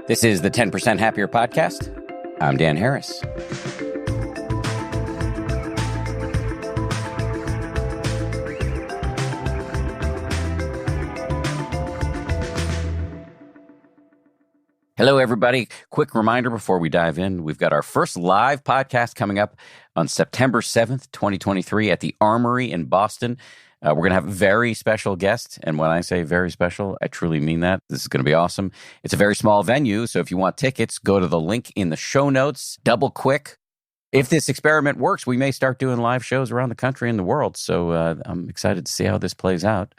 This is the 10% Happier Podcast. I'm Dan Harris. Hello, everybody. Quick reminder before we dive in. We've got our first live podcast coming up on September 7th, 2023 at the Armory in Boston. We're going to have a very special guest. And when I say very special, I truly mean that. This is going to be awesome. It's a very small venue. So if you want tickets, go to the link in the show notes. Double quick. If this experiment works, we may start doing live shows around the country and the world. So I'm excited to see how this plays out.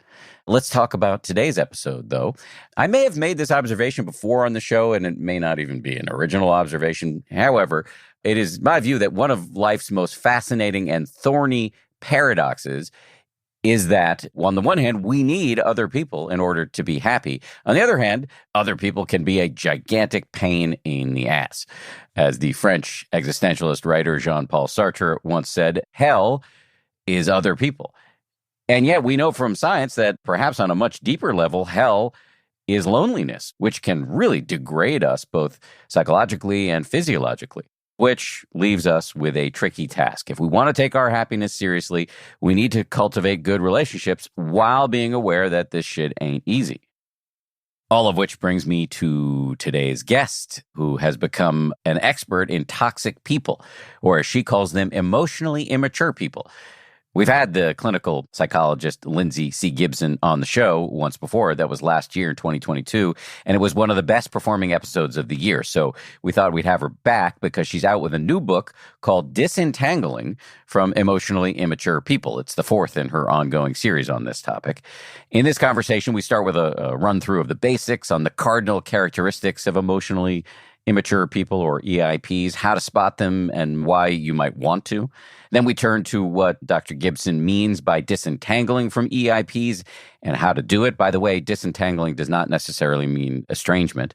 Let's talk about today's episode, though. I may have made this observation before on the show, and it may not even be an original observation. However, it is my view that one of life's most fascinating and thorny paradoxes is that, on the one hand, we need other people in order to be happy. On the other hand, other people can be a gigantic pain in the ass. As the French existentialist writer Jean-Paul Sartre once said, hell is other people. And yet we know from science that perhaps on a much deeper level, hell is loneliness, which can really degrade us both psychologically and physiologically. Which leaves us with a tricky task. If we want to take our happiness seriously, we need to cultivate good relationships while being aware that this shit ain't easy. All of which brings me to today's guest, who has become an expert in toxic people, or as she calls them, emotionally immature people. We've had the clinical psychologist Lindsay C. Gibson on the show once before. That was last year in 2022, and it was one of the best performing episodes of the year. So we thought we'd have her back because she's out with a new book called Disentangling from Emotionally Immature People. It's the fourth in her ongoing series on this topic. In this conversation, we start with a run-through of the basics on the cardinal characteristics of emotionally immature people, or EIPs, how to spot them and why you might want to. Then we turn to what Dr. Gibson means by disentangling from EIPs and how to do it. By the way, disentangling does not necessarily mean estrangement.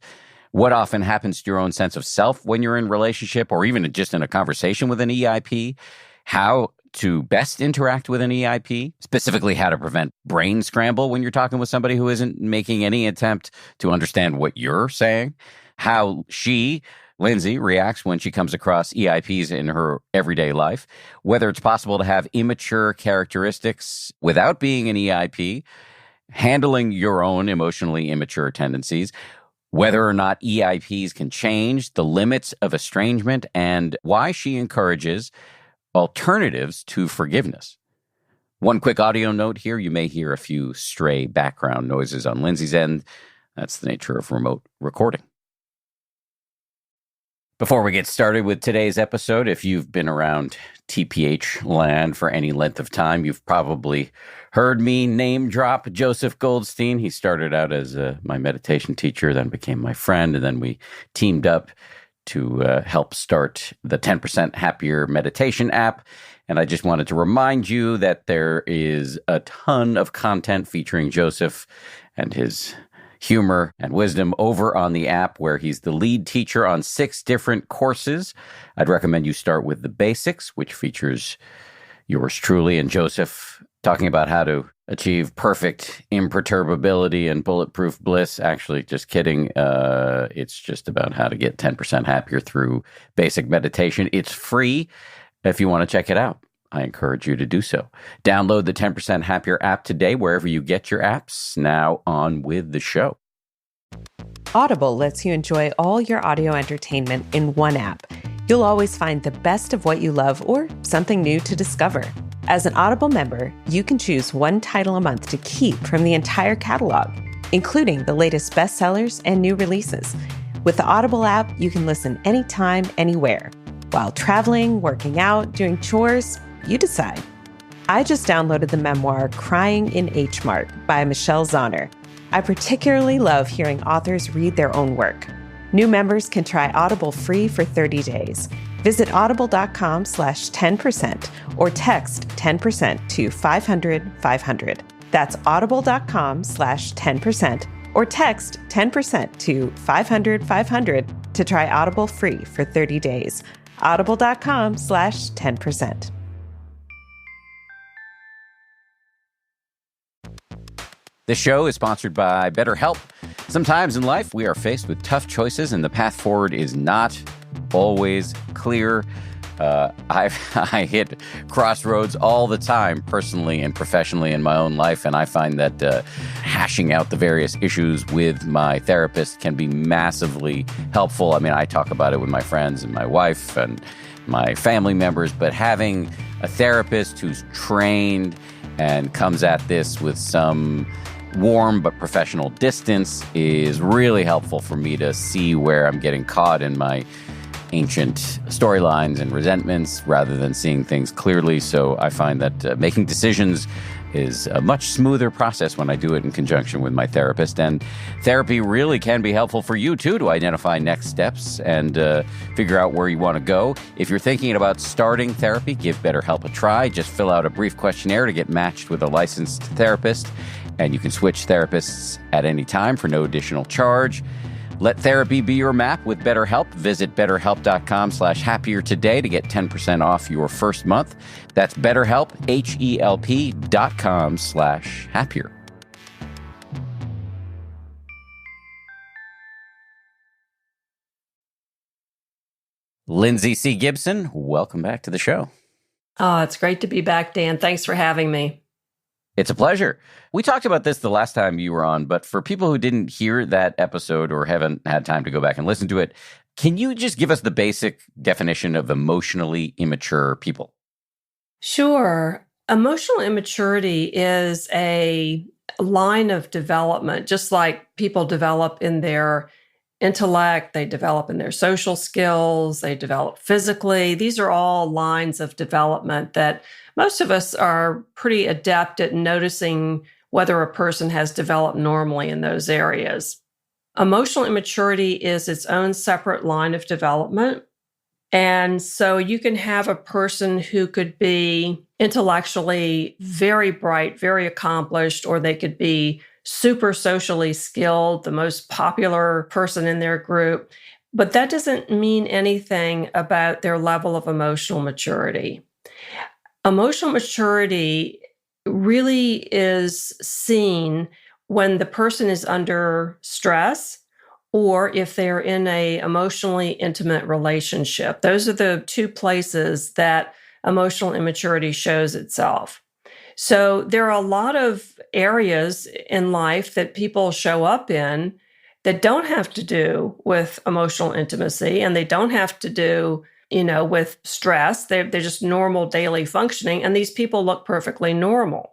What often happens to your own sense of self when you're in relationship or even just in a conversation with an EIP, how to best interact with an EIP, specifically how to prevent brain scramble when you're talking with somebody who isn't making any attempt to understand what you're saying, how she, Lindsay, reacts when she comes across EIPs in her everyday life, whether it's possible to have immature characteristics without being an EIP, handling your own emotionally immature tendencies, whether or not EIPs can change, the limits of estrangement, and why she encourages alternatives to forgiveness. One quick audio note here, you may hear a few stray background noises on Lindsay's end. That's the nature of remote recording. Before we get started with today's episode, if you've been around TPH land for any length of time, you've probably heard me name drop Joseph Goldstein. He started out as my meditation teacher, then became my friend, and then we teamed up to help start the 10% Happier meditation app. And I just wanted to remind you that there is a ton of content featuring Joseph and his humor and wisdom over on the app, where he's the lead teacher on 6 different courses. I'd recommend you start with the basics, which features yours truly and Joseph talking about how to achieve perfect imperturbability and bulletproof bliss. Actually, just kidding. It's just about how to get 10% happier through basic meditation. It's free if you want to check it out. I encourage you to do so. Download the 10% Happier app today, wherever you get your apps. Now on with the show. Audible lets you enjoy all your audio entertainment in one app. You'll always find the best of what you love or something new to discover. As an Audible member, you can choose one title a month to keep from the entire catalog, including the latest bestsellers and new releases. With the Audible app, you can listen anytime, anywhere. While traveling, working out, doing chores, you decide. I just downloaded the memoir Crying in H Mart by Michelle Zauner. I particularly love hearing authors read their own work. New members can try Audible free for 30 days. Visit audible.com/10% or text 10% to 500-500. That's audible.com/10% or text 10% to 500-500 to try Audible free for 30 days. Audible.com/10%. The show is sponsored by BetterHelp. Sometimes in life, we are faced with tough choices, and the path forward is not always clear. I hit crossroads all the time, personally and professionally in my own life, and I find that hashing out the various issues with my therapist can be massively helpful. I mean, I talk about it with my friends and my wife and my family members, but having a therapist who's trained and comes at this with some warm but professional distance is really helpful for me to see where I'm getting caught in my ancient storylines and resentments rather than seeing things clearly. So I find that making decisions is a much smoother process when I do it in conjunction with my therapist. And therapy really can be helpful for you, too, to identify next steps and figure out where you want to go. If you're thinking about starting therapy, give BetterHelp a try. Just fill out a brief questionnaire to get matched with a licensed therapist. And you can switch therapists at any time for no additional charge. Let therapy be your map with BetterHelp. Visit BetterHelp.com/happier today to get 10% off your first month. That's BetterHelp, HELP.com/happier. Lindsay C. Gibson, welcome back to the show. Oh, it's great to be back, Dan. Thanks for having me. It's a pleasure. We talked about this the last time you were on, but for people who didn't hear that episode or haven't had time to go back and listen to it, can you just give us the basic definition of emotionally immature people? Sure. Emotional immaturity is a line of development, just like people develop in their intellect, they develop in their social skills, they develop physically. These are all lines of development that most of us are pretty adept at noticing whether a person has developed normally in those areas. Emotional immaturity is its own separate line of development. And so you can have a person who could be intellectually very bright, very accomplished, or they could be super socially skilled, the most popular person in their group. But that doesn't mean anything about their level of emotional maturity. Emotional maturity really is seen when the person is under stress or if they're in a emotionally intimate relationship. Those are the two places that emotional immaturity shows itself. So there are a lot of areas in life that people show up in that don't have to do with emotional intimacy, and they don't have to do with stress. They're just normal daily functioning, and these people look perfectly normal.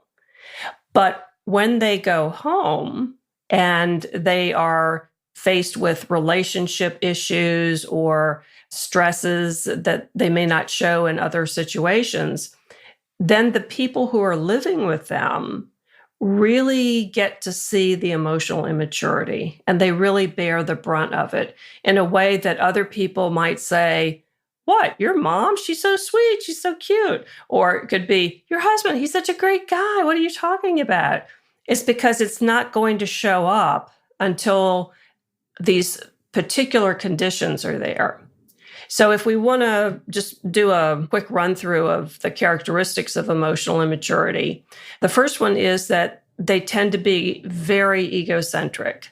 But when they go home and they are faced with relationship issues or stresses that they may not show in other situations, then the people who are living with them really get to see the emotional immaturity, and they really bear the brunt of it in a way that other people might say, "What, your mom? She's so sweet. She's so cute." Or it could be, "Your husband, he's such a great guy. What are you talking about?" It's because it's not going to show up until these particular conditions are there. So if we want to just do a quick run through of the characteristics of emotional immaturity, the first one is that they tend to be very egocentric.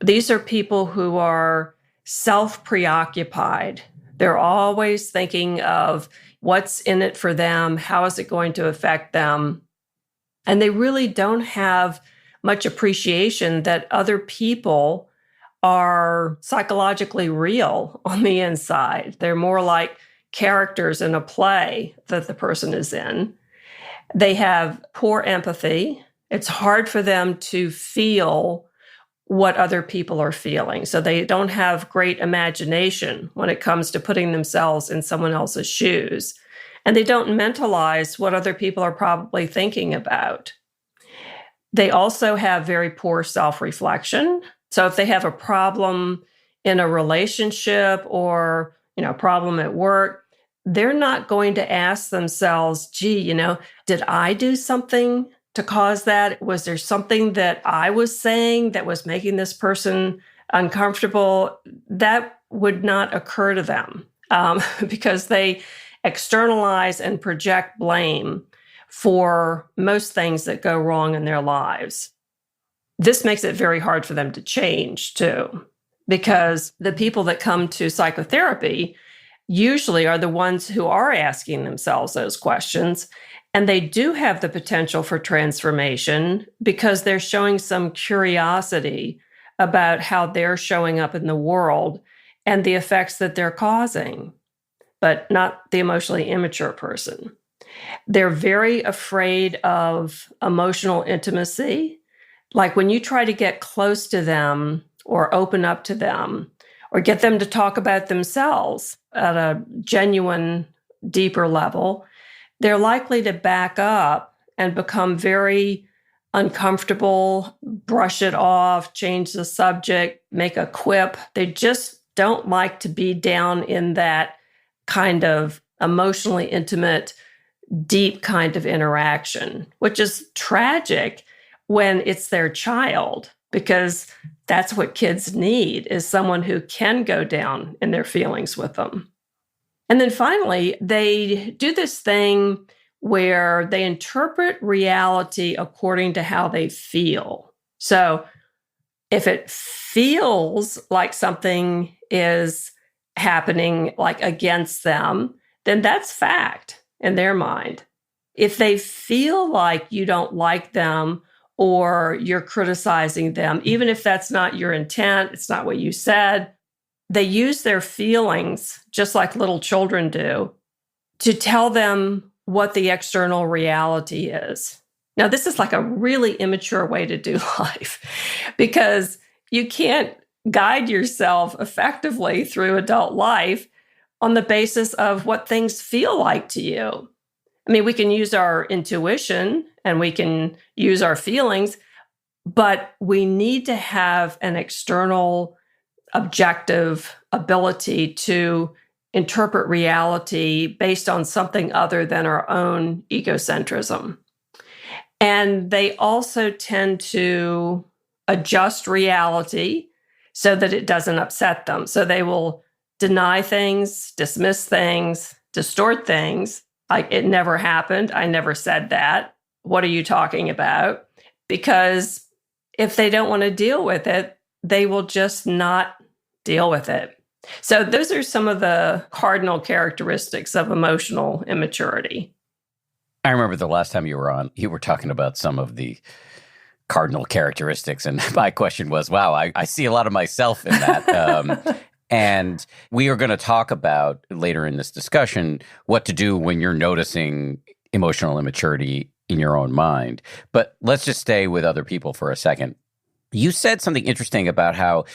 These are people who are self-preoccupied. They're always thinking of what's in it for them, how is it going to affect them, and they really don't have much appreciation that other people are psychologically real on the inside. They're more like characters in a play that the person is in. They have poor empathy. It's hard for them to feel what other people are feeling. So they don't have great imagination when it comes to putting themselves in someone else's shoes. And they don't mentalize what other people are probably thinking about. They also have very poor self-reflection. So if they have a problem in a relationship or, a problem at work, they're not going to ask themselves, gee, did I do something to cause that? Was there something that I was saying that was making this person uncomfortable? That would not occur to them because they externalize and project blame for most things that go wrong in their lives. This makes it very hard for them to change too, because the people that come to psychotherapy usually are the ones who are asking themselves those questions. And they do have the potential for transformation because they're showing some curiosity about how they're showing up in the world and the effects that they're causing, but not the emotionally immature person. They're very afraid of emotional intimacy. Like when you try to get close to them or open up to them or get them to talk about themselves at a genuine, deeper level, they're likely to back up and become very uncomfortable, brush it off, change the subject, make a quip. They just don't like to be down in that kind of emotionally intimate, deep kind of interaction, which is tragic when it's their child, because that's what kids need, is someone who can go down in their feelings with them. And then finally, they do this thing where they interpret reality according to how they feel. So if it feels like something is happening like against them, then that's fact in their mind. If they feel like you don't like them or you're criticizing them, even if that's not your intent, it's not what you said, they use their feelings, just like little children do, to tell them what the external reality is. Now, this is like a really immature way to do life because you can't guide yourself effectively through adult life on the basis of what things feel like to you. I mean, we can use our intuition and we can use our feelings, but we need to have an external, objective ability to interpret reality based on something other than our own egocentrism. And they also tend to adjust reality so that it doesn't upset them. So they will deny things, dismiss things, distort things. Like, it never happened. I never said that. What are you talking about? Because if they don't want to deal with it, they will just not deal with it. So those are some of the cardinal characteristics of emotional immaturity. I remember the last time you were on, you were talking about some of the cardinal characteristics. And my question was, wow, I see a lot of myself in that. And we are going to talk about later in this discussion what to do when you're noticing emotional immaturity in your own mind. But let's just stay with other people for a second. You said something interesting about how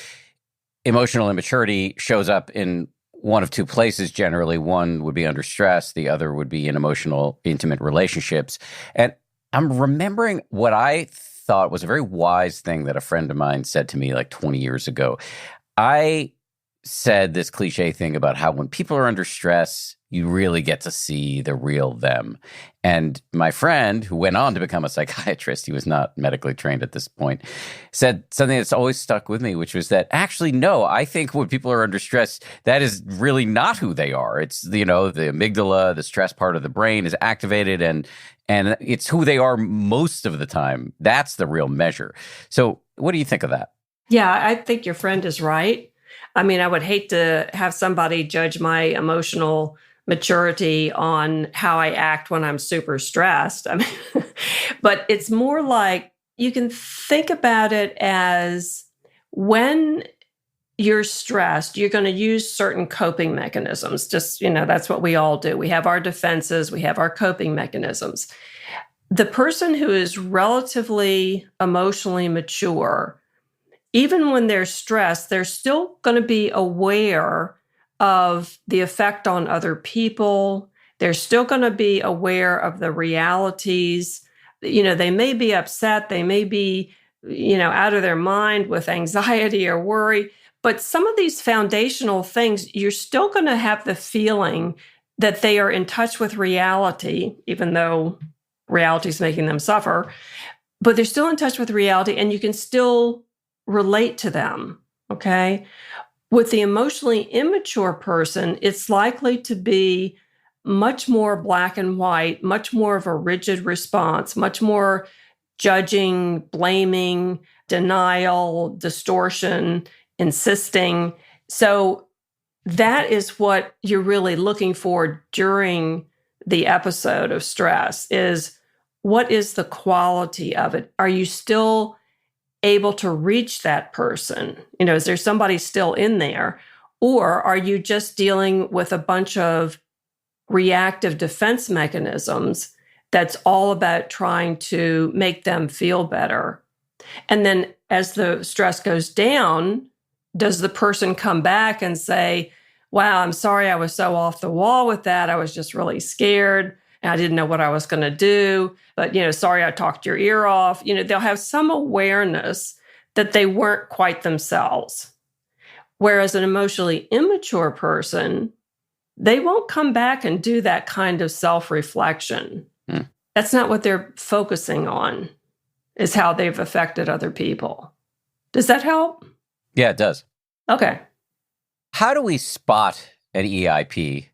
emotional immaturity shows up in one of two places generally. One would be under stress. The other would be in emotional, intimate relationships. And I'm remembering what I thought was a very wise thing that a friend of mine said to me like 20 years ago. I said this cliche thing about how when people are under stress, you really get to see the real them. And my friend, who went on to become a psychiatrist, he was not medically trained at this point, said something that's always stuck with me, which was that actually, no, I think when people are under stress, that is really not who they are. It's, the amygdala, the stress part of the brain is activated, and it's who they are most of the time. That's the real measure. So what do you think of that? Yeah, I think your friend is right. I mean, I would hate to have somebody judge my emotional maturity on how I act when I'm super stressed. I mean, but it's more like you can think about it as when you're stressed, you're going to use certain coping mechanisms. Just, that's what we all do. We have our defenses, we have our coping mechanisms. The person who is relatively emotionally mature, even when they're stressed, they're still going to be aware of the effect on other people. They're still going to be aware of the realities. They may be upset. They may be, out of their mind with anxiety or worry. But some of these foundational things, you're still going to have the feeling that they are in touch with reality, even though reality is making them suffer. But they're still in touch with reality, and you can still relate to them, okay? With the emotionally immature person, it's likely to be much more black and white, much more of a rigid response, much more judging, blaming, denial, distortion, insisting. So that is what you're really looking for during the episode of stress is what is the quality of it? Are you still able to reach that person? Is there somebody still in there? Or are you just dealing with a bunch of reactive defense mechanisms that's all about trying to make them feel better? And then as the stress goes down, does the person come back and say, wow, I'm sorry I was so off the wall with that. I was just really scared and I didn't know what I was going to do. But, sorry I talked your ear off. They'll have some awareness that they weren't quite themselves. Whereas an emotionally immature person, they won't come back and do that kind of self-reflection. That's not what they're focusing on, is how they've affected other people. Does that help? Yeah, it does. Okay. How do we spot an EIP,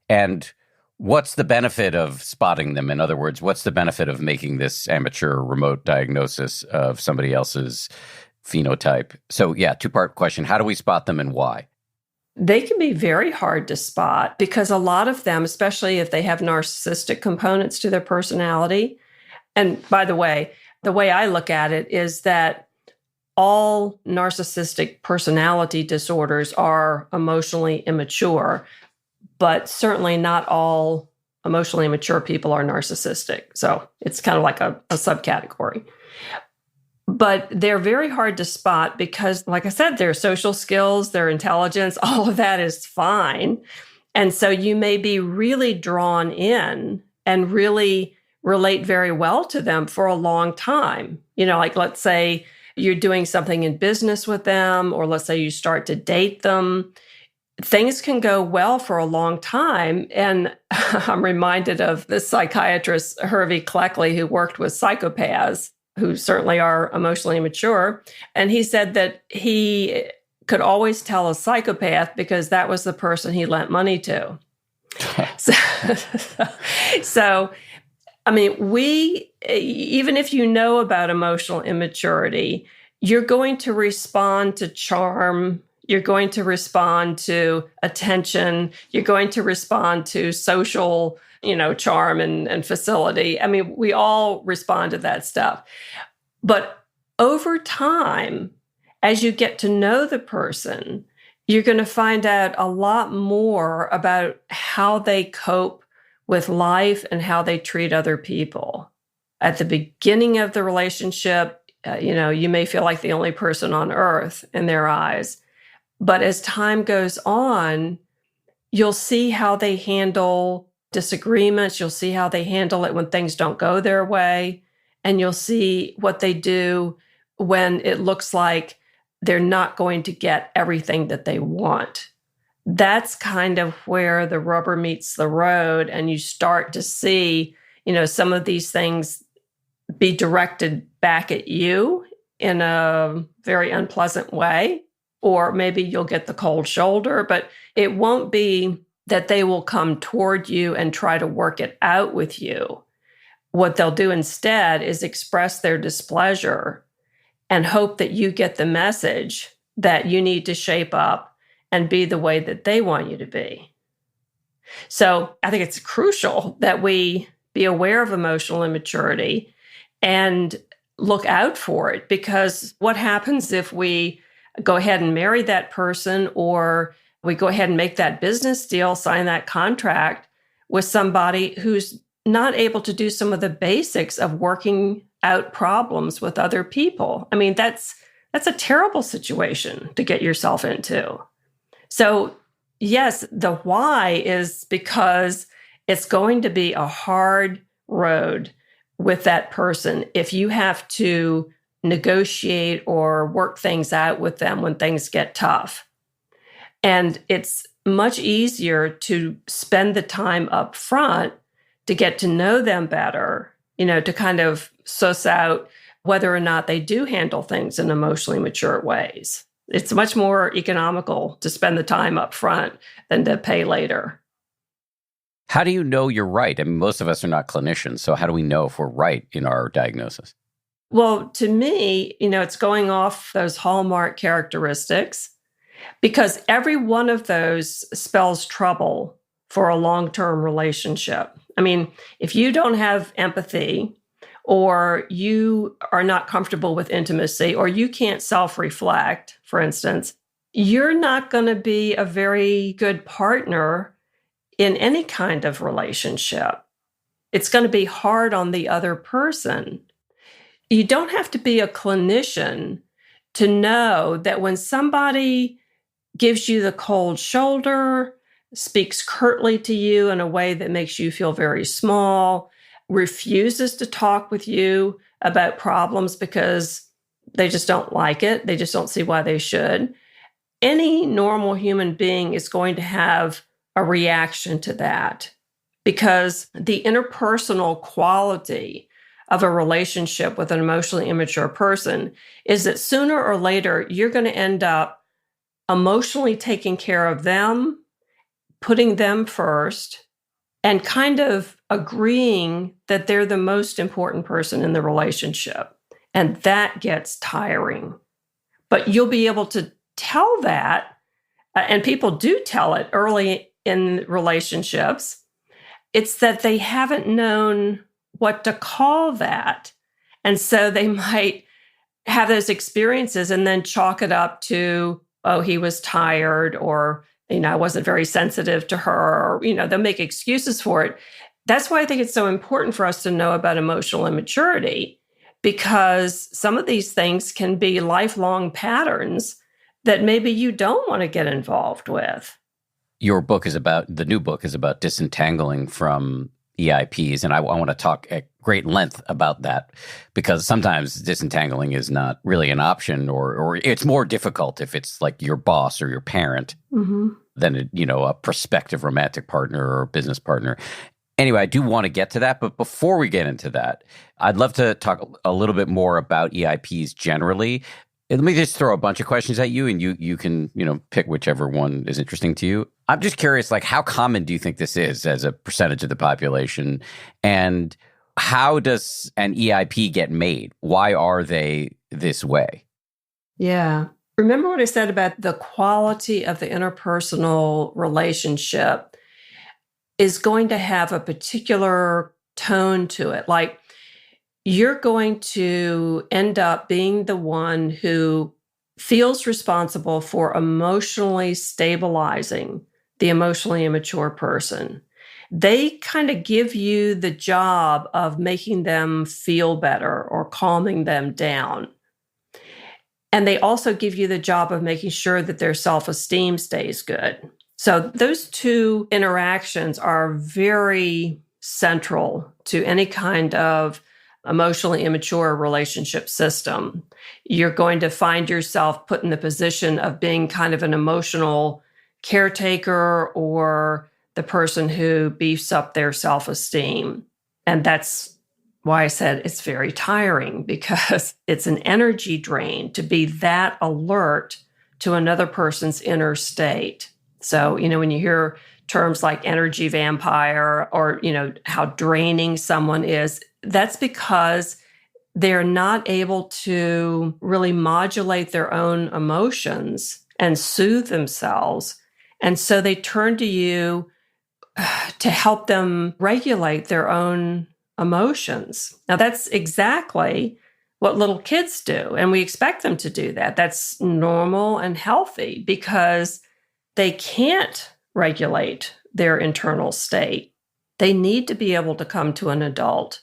and what's the benefit of spotting them? In other words, what's the benefit of making this amateur remote diagnosis of somebody else's phenotype? So yeah, two-part question. How do we spot them and why? They can be very hard to spot because a lot of them, especially if they have narcissistic components to their personality, and by the way I look at it is that all narcissistic personality disorders are emotionally immature, but certainly not all emotionally immature people are narcissistic. So it's kind of like a subcategory. But they're very hard to spot because, like I said, their social skills, their intelligence, all of that is fine. And so you may be really drawn in and really relate very well to them for a long time. Like let's say you're doing something in business with them, or let's say you start to date them. Things can go well for a long time. And I'm reminded of the psychiatrist, Hervey Cleckley, who worked with psychopaths, who certainly are emotionally immature. And he said that he could always tell a psychopath because that was the person he lent money to. So I mean, even if you know about emotional immaturity, you're going to respond to charm, you're going to respond to attention, you're going to respond to social, charm and facility. I mean, we all respond to that stuff. But over time, as you get to know the person, you're going to find out a lot more about how they cope with life and how they treat other people. At the beginning of the relationship, you may feel like the only person on earth in their eyes. But as time goes on, you'll see how they handle disagreements. You'll see how they handle it when things don't go their way. And you'll see what they do when it looks like they're not going to get everything that they want. That's kind of where the rubber meets the road, and you start to see, some of these things be directed back at you in a very unpleasant way, or maybe you'll get the cold shoulder, but it won't be that they will come toward you and try to work it out with you. What they'll do instead is express their displeasure and hope that you get the message that you need to shape up and be the way that they want you to be. So I think it's crucial that we be aware of emotional immaturity and look out for it, because what happens if we go ahead and marry that person, or we go ahead and make that business deal, sign that contract with somebody who's not able to do some of the basics of working out problems with other people? I mean, that's a terrible situation to get yourself into. So yes, the why is because it's going to be a hard road with that person if you have to negotiate or work things out with them when things get tough. And it's much easier to spend the time up front to get to know them better, to kind of suss out whether or not they do handle things in emotionally mature ways. It's much more economical to spend the time up front than to pay later. How do you know you're right? I mean, most of us are not clinicians, so how do we know if we're right in our diagnosis? Well, to me, it's going off those hallmark characteristics because every one of those spells trouble for a long-term relationship. I mean, if you don't have empathy, or you are not comfortable with intimacy, or you can't self-reflect, for instance, you're not going to be a very good partner in any kind of relationship. It's going to be hard on the other person. You don't have to be a clinician to know that when somebody gives you the cold shoulder, speaks curtly to you in a way that makes you feel very small, refuses to talk with you about problems because they just don't like it, they just don't see why they should. Any normal human being is going to have a reaction to that because the interpersonal quality of a relationship with an emotionally immature person is that sooner or later, you're going to end up emotionally taking care of them, putting them first, and kind of agreeing that they're the most important person in the relationship. And that gets tiring. But you'll be able to tell that, and people do tell it early in relationships. It's that they haven't known what to call that. And so they might have those experiences and then chalk it up to, oh, he was tired, or, I wasn't very sensitive to her, or, they'll make excuses for it. That's why I think it's so important for us to know about emotional immaturity, because some of these things can be lifelong patterns that maybe you don't want to get involved with. The new book is about disentangling from EIPs. And I want to talk at great length about that, because sometimes disentangling is not really an option, or it's more difficult if it's like your boss or your parent than a prospective romantic partner or business partner. Anyway, I do want to get to that. But before we get into that, I'd love to talk a little bit more about EIPs generally. Let me just throw a bunch of questions at you, and you can, pick whichever one is interesting to you. I'm just curious, how common do you think this is as a percentage of the population? And how does an EIP get made? Why are they this way? Yeah. Remember what I said about the quality of the interpersonal relationship is going to have a particular tone to it. Like, you're going to end up being the one who feels responsible for emotionally stabilizing the emotionally immature person. They kind of give you the job of making them feel better or calming them down. And they also give you the job of making sure that their self-esteem stays good. So those two interactions are very central to any kind of emotionally immature relationship system. You're going to find yourself put in the position of being kind of an emotional caretaker or the person who beefs up their self-esteem. And that's why I said it's very tiring, because it's an energy drain to be that alert to another person's inner state. So, when you hear terms like energy vampire, or, how draining someone is, that's because they're not able to really modulate their own emotions and soothe themselves. And so they turn to you to help them regulate their own emotions. Now, that's exactly what little kids do, and we expect them to do that. That's normal and healthy because they can't regulate their internal state. They need to be able to come to an adult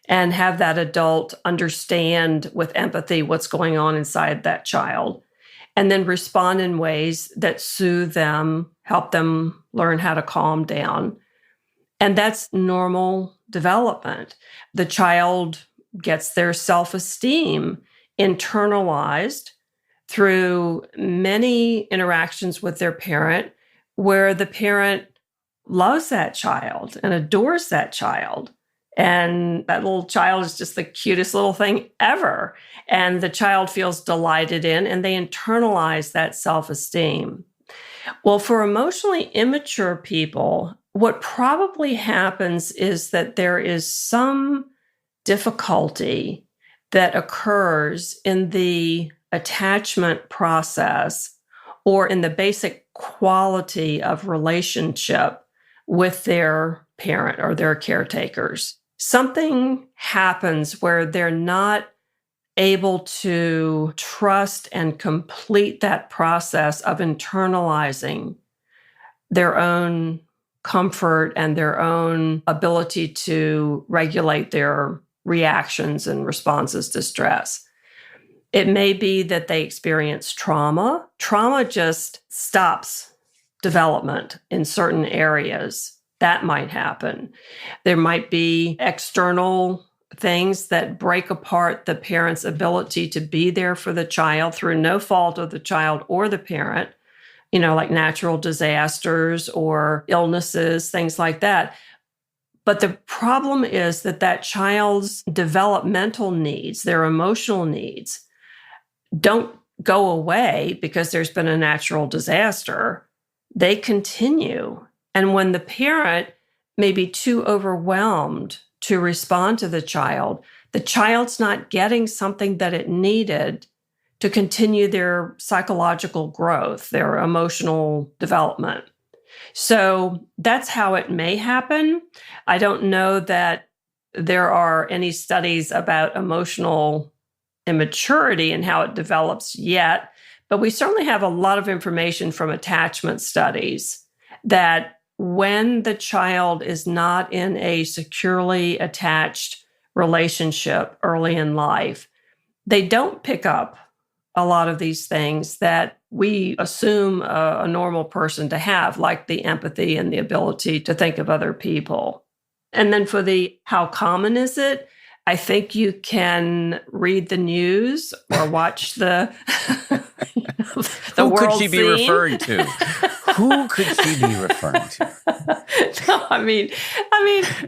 and have that adult understand with empathy what's going on inside that child, and then respond in ways that soothe them, help them learn how to calm down. And that's normal development. The child gets their self-esteem internalized through many interactions with their parent, where the parent loves that child and adores that child. And that little child is just the cutest little thing ever. And the child feels delighted in, and they internalize that self-esteem. Well, for emotionally immature people, what probably happens is that there is some difficulty that occurs in the attachment process or in the basic quality of relationship with their parent or their caretakers. Something happens where they're not able to trust and complete that process of internalizing their own comfort and their own ability to regulate their reactions and responses to stress. It may be that they experience trauma. Trauma just stops development in certain areas. That might happen. There might be external things that break apart the parent's ability to be there for the child through no fault of the child or the parent, like natural disasters or illnesses, things like that. But the problem is that child's developmental needs, their emotional needs, don't go away because there's been a natural disaster. They continue. And when the parent may be too overwhelmed to respond to the child's not getting something that it needed to continue their psychological growth, their emotional development. So that's how it may happen. I don't know that there are any studies about emotional immaturity and how it develops yet, but we certainly have a lot of information from attachment studies that when the child is not in a securely attached relationship early in life, they don't pick up a lot of these things that we assume a normal person to have, like the empathy and the ability to think of other people. And then for the how common is it, I think you can read the news or watch the Who world could she be scene. referring to? Who could she be referring to? No, I mean,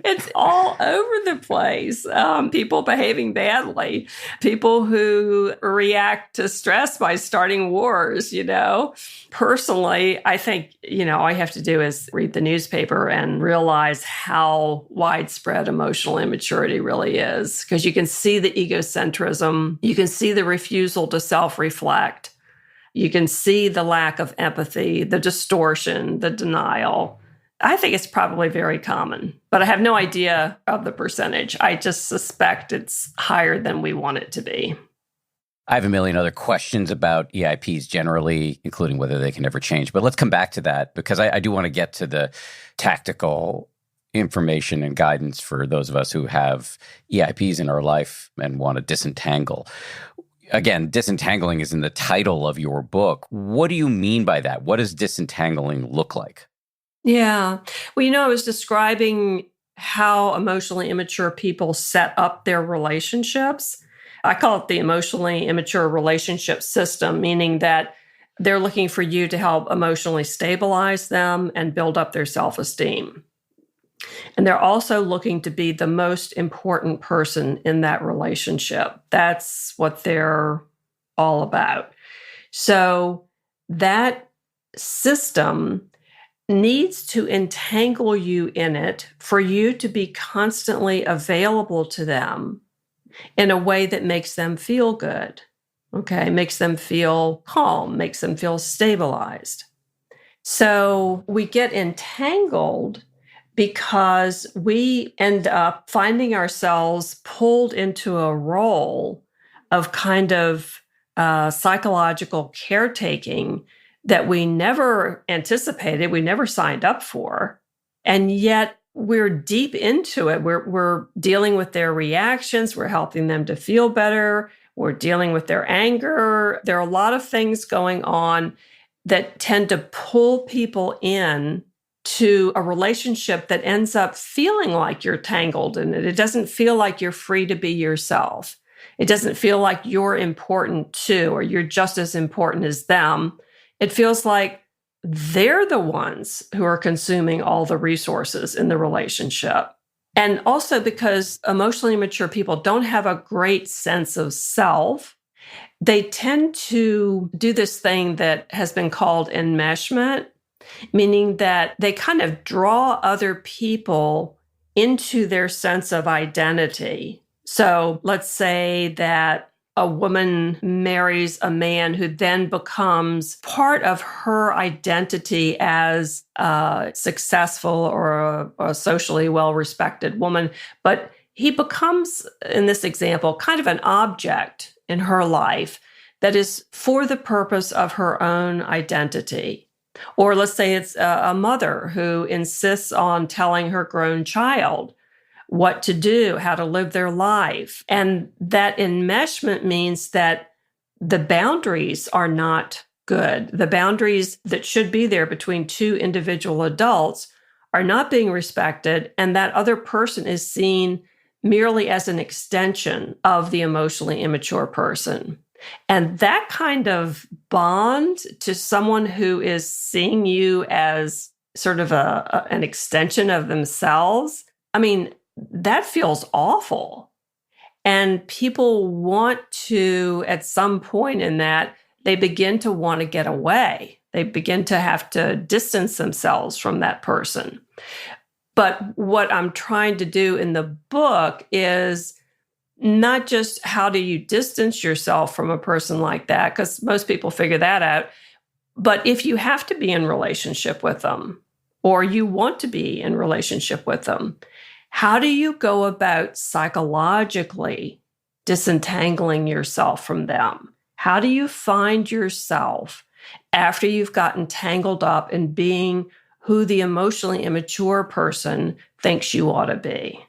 it's all over the place. People behaving badly, people who react to stress by starting wars, Personally, I think, all I have to do is read the newspaper and realize how widespread emotional immaturity really is, because you can see the egocentrism, you can see the refusal to self-reflect, you can see the lack of empathy, the distortion, the denial. I think it's probably very common, but I have no idea of the percentage. I just suspect it's higher than we want it to be. I have a million other questions about EIPs generally, including whether they can ever change. But let's come back to that, because I do want to get to the tactical information and guidance for those of us who have EIPs in our life and want to disentangle. Again, disentangling is in the title of your book. What do you mean by that? What does disentangling look like? Yeah. Well, I was describing how emotionally immature people set up their relationships. I call it the emotionally immature relationship system, meaning that they're looking for you to help emotionally stabilize them and build up their self-esteem. And they're also looking to be the most important person in that relationship. That's what they're all about. So that system needs to entangle you in it for you to be constantly available to them in a way that makes them feel good, makes them feel calm, makes them feel stabilized. So we get entangled because we end up finding ourselves pulled into a role of kind of psychological caretaking that we never anticipated, we never signed up for. And yet we're deep into it. We're dealing with their reactions. We're helping them to feel better. We're dealing with their anger. There are a lot of things going on that tend to pull people in to a relationship that ends up feeling like you're tangled in it. It doesn't feel like you're free to be yourself. It doesn't feel like you're important too, or you're just as important as them. It feels like they're the ones who are consuming all the resources in the relationship. And also because emotionally immature people don't have a great sense of self, they tend to do this thing that has been called enmeshment, meaning that they kind of draw other people into their sense of identity So let's say that a woman marries a man who then becomes part of her identity as a successful or a socially well-respected woman. But he becomes, in this example, kind of an object in her life that is for the purpose of her own identity. Or let's say it's a mother who insists on telling her grown child what to do, how to live their life. And that enmeshment means that the boundaries are not good. The boundaries that should be there between two individual adults are not being respected, and that other person is seen merely as an extension of the emotionally immature person. And that kind of bond to someone who is seeing you as sort of an extension of themselves, I mean, that feels awful. And people want to, at some point in that, they begin to want to get away. They begin to have to distance themselves from that person. But what I'm trying to do in the book is not just how do you distance yourself from a person like that, because most people figure that out, but if you have to be in relationship with them, or you want to be in relationship with them, how do you go about psychologically disentangling yourself from them? How do you find yourself after you've gotten tangled up in being who the emotionally immature person thinks you ought to be?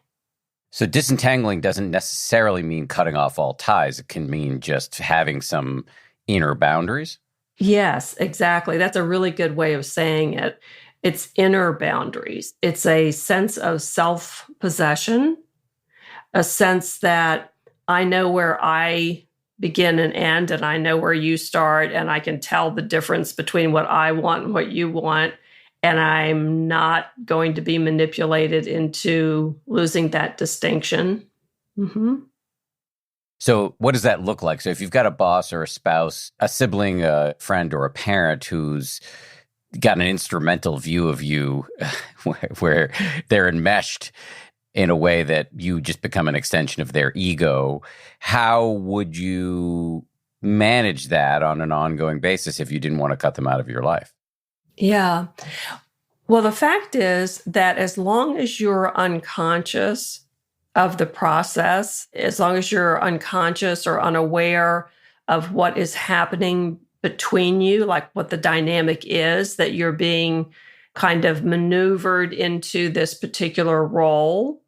So disentangling doesn't necessarily mean cutting off all ties. It can mean just having some inner boundaries. Yes, exactly. That's a really good way of saying it. It's inner boundaries. It's a sense of self-possession, a sense that I know where I begin and end, and I know where you start, and I can tell the difference between what I want and what you want, and I'm not going to be manipulated into losing that distinction. Mm-hmm. So what does that look like? So if you've got a boss or a spouse, a sibling, a friend, or a parent who's got an instrumental view of you where they're enmeshed in a way that you just become an extension of their ego, how would you manage that on an ongoing basis if you didn't want to cut them out of your life? Yeah. Well, the fact is that as long as you're unconscious of the process, as long as you're unconscious or unaware of what is happening between you, like what the dynamic is, that you're being kind of maneuvered into this particular role,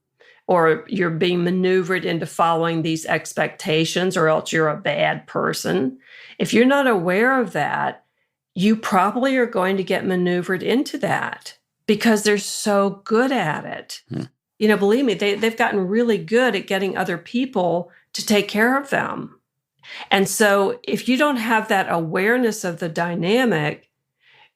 or you're being maneuvered into following these expectations, or else you're a bad person. If you're not aware of that, you probably are going to get maneuvered into that because they're so good at it. You know, believe me, they've gotten really good at getting other people to take care of them. And so if you don't have that awareness of the dynamic,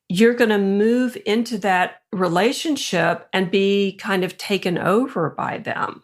you're going to move into that relationship and be kind of taken over by them.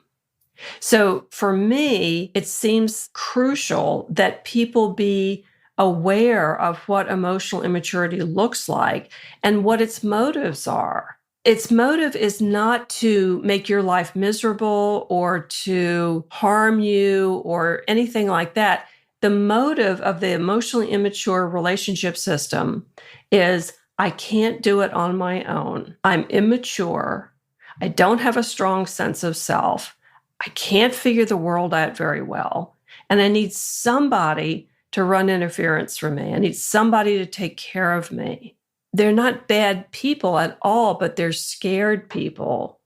So for me, it seems crucial that people be aware of what emotional immaturity looks like and what its motives are. Its motive is not to make your life miserable or to harm you or anything like that. The motive of the emotionally immature relationship system is, I can't do it on my own. I'm immature. I don't have a strong sense of self. I can't figure the world out very well. And I need somebody to run interference for me. I need somebody to take care of me. They're not bad people at all, but they're scared people.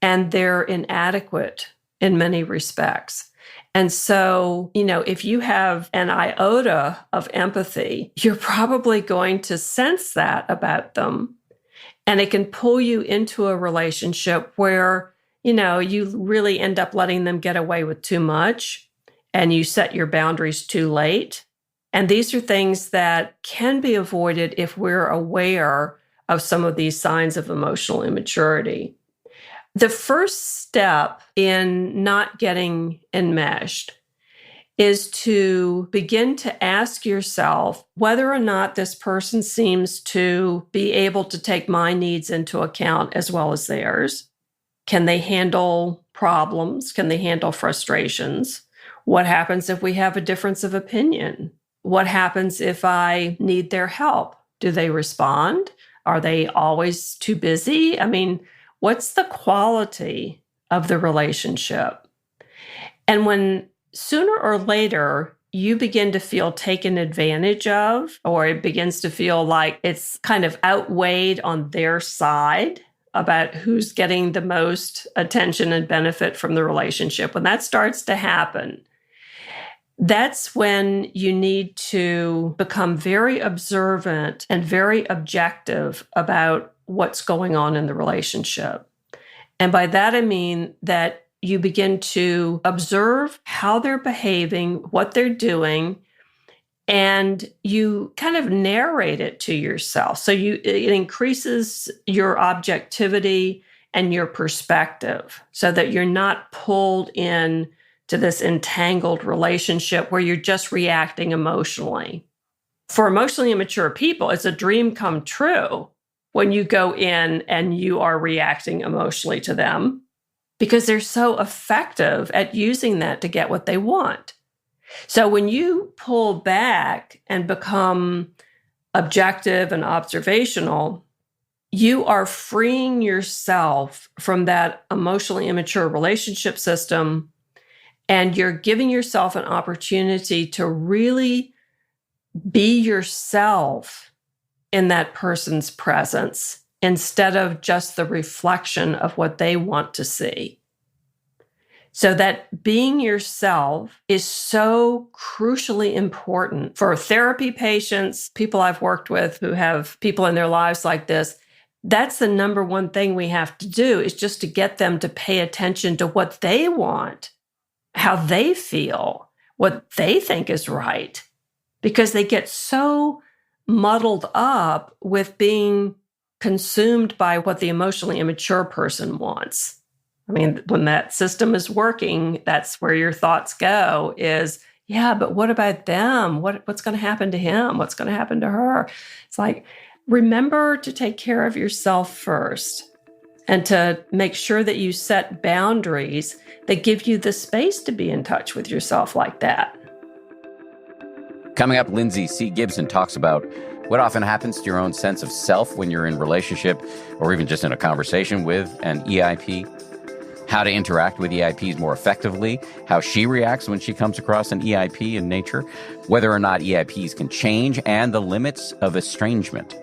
And they're inadequate in many respects. And so, you know, if you have an iota of empathy, you're probably going to sense that about them. And it can pull you into a relationship where, you know, you really end up letting them get away with too much and you set your boundaries too late. And these are things that can be avoided if we're aware of some of these signs of emotional immaturity. The first step in not getting enmeshed is to begin to ask yourself whether or not this person seems to be able to take my needs into account as well as theirs. Can they handle problems? Can they handle frustrations? What happens if we have a difference of opinion? What happens if I need their help? Do they respond? Are they always too busy? I mean, what's the quality of the relationship? And when sooner or later you begin to feel taken advantage of, or it begins to feel like it's kind of outweighed on their side about who's getting the most attention and benefit from the relationship, when that starts to happen, that's when you need to become very observant and very objective about what's going on in the relationship. And by that, I mean that you begin to observe how they're behaving, what they're doing, and you kind of narrate it to yourself. So it increases your objectivity and your perspective so that you're not pulled in to this entangled relationship where you're just reacting emotionally. For emotionally immature people, it's a dream come true when you go in and you are reacting emotionally to them, because they're so effective at using that to get what they want. So when you pull back and become objective and observational, you are freeing yourself from that emotionally immature relationship system, and you're giving yourself an opportunity to really be yourself in that person's presence instead of just the reflection of what they want to see. So that being yourself is so crucially important for therapy patients, people I've worked with who have people in their lives like this. That's the number one thing we have to do, is just to get them to pay attention to what they want, how they feel, what they think is right, because they get so muddled up with being consumed by what the emotionally immature person wants. I mean, when that system is working, that's where your thoughts go is, yeah, but what about them? What's going to happen to him? What's going to happen to her? It's like, remember to take care of yourself first and to make sure that you set boundaries that give you the space to be in touch with yourself like that. Coming up, Lindsay C. Gibson talks about what often happens to your own sense of self when you're in relationship or even just in a conversation with an EIP, how to interact with EIPs more effectively, how she reacts when she comes across an EIP in nature, whether or not EIPs can change, and the limits of estrangement.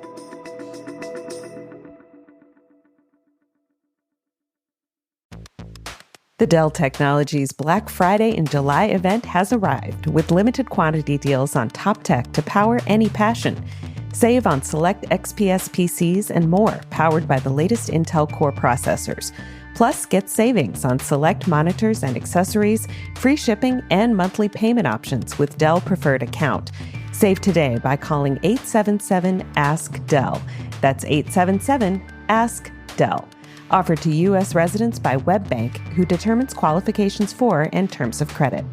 The Dell Technologies Black Friday in July event has arrived with limited quantity deals on top tech to power any passion. Save on select XPS PCs and more, powered by the latest Intel Core processors. Plus, get savings on select monitors and accessories, free shipping, and monthly payment options with Dell Preferred Account. Save today by calling 877-ASK-DELL. That's 877-ASK-DELL. Offered to U.S. residents by WebBank, who determines qualifications for and terms of credit.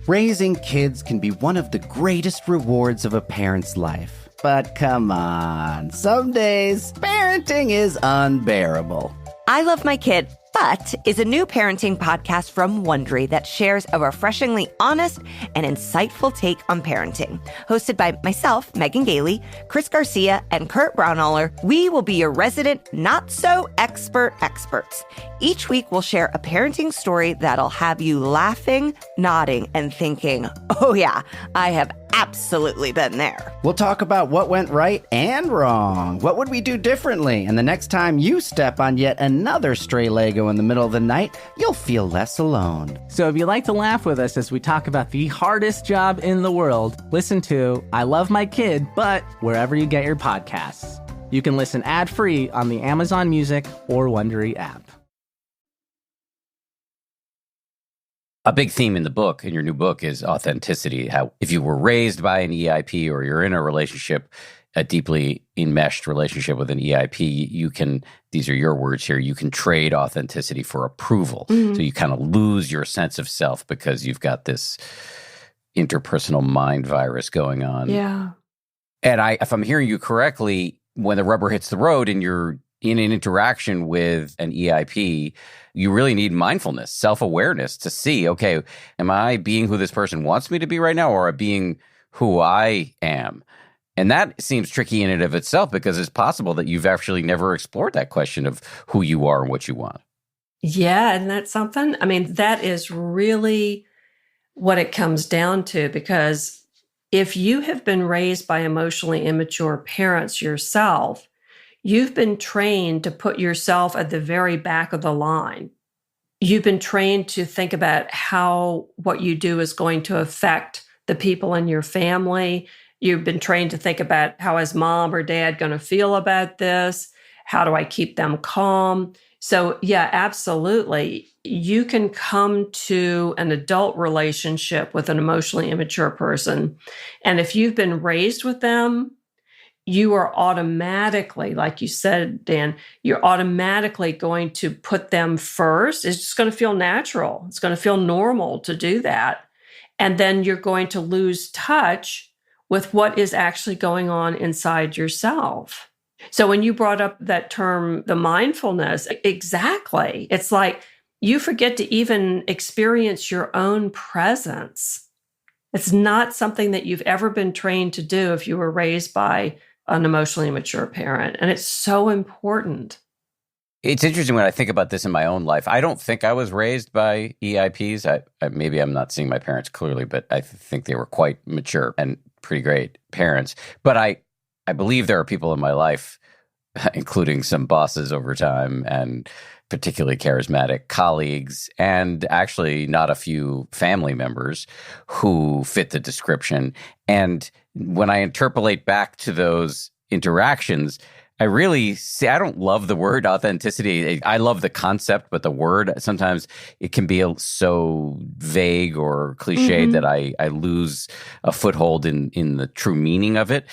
Raising kids can be one of the greatest rewards of a parent's life. But come on, some days parenting is unbearable. I Love My Kid, But is a new parenting podcast from Wondery that shares a refreshingly honest and insightful take on parenting. Hosted by myself, Megan Gailey, Chris Garcia, and Kurt Braunohler, we will be your resident not-so-expert experts. Each week, we'll share a parenting story that'll have you laughing, nodding, and thinking, oh yeah, I have absolutely been there. We'll talk about what went right and wrong. What would we do differently? And the next time you step on yet another stray Lego in the middle of the night, you'll feel less alone. So if you like to laugh with us as we talk about the hardest job in the world, listen to I Love My Kid, but wherever you get your podcasts. You can listen ad-free on the Amazon Music or Wondery app. A big theme in the book, in your new book, is authenticity. How if you were raised by an EIP or you're in a relationship, a deeply enmeshed relationship with an EIP, you can, these are your words here, you can trade authenticity for approval. Mm-hmm. So you kind of lose your sense of self because you've got this interpersonal mind virus going on. Yeah. And if I'm hearing you correctly, when the rubber hits the road and you're in an interaction with an EIP, you really need mindfulness, self-awareness to see, okay, am I being who this person wants me to be right now, or am I being who I am? And that seems tricky in and of itself, because it's possible that you've actually never explored that question of who you are and what you want. Yeah, and that's something. I mean, that is really what it comes down to, because if you have been raised by emotionally immature parents yourself, you've been trained to put yourself at the very back of the line. You've been trained to think about how what you do is going to affect the people in your family. You've been trained to think about, how is mom or dad going to feel about this? How do I keep them calm? So yeah, absolutely. You can come to an adult relationship with an emotionally immature person. And if you've been raised with them, you are automatically, like you said, Dan, you're automatically going to put them first. It's just going to feel natural. It's going to feel normal to do that. And then you're going to lose touch with what is actually going on inside yourself. So when you brought up that term, the mindfulness, exactly. It's like you forget to even experience your own presence. It's not something that you've ever been trained to do if you were raised by an emotionally immature parent. And it's so important. It's interesting when I think about this in my own life. I don't think I was raised by EIPs. Maybe I'm not seeing my parents clearly, but I think they were quite mature and pretty great parents. But I believe there are people in my life, including some bosses over time and particularly charismatic colleagues, and actually not a few family members who fit the description. And when I interpolate back to those interactions, I really see, I don't love the word authenticity. I love the concept, but the word, sometimes it can be so vague or cliched that I lose a foothold in the true meaning of it.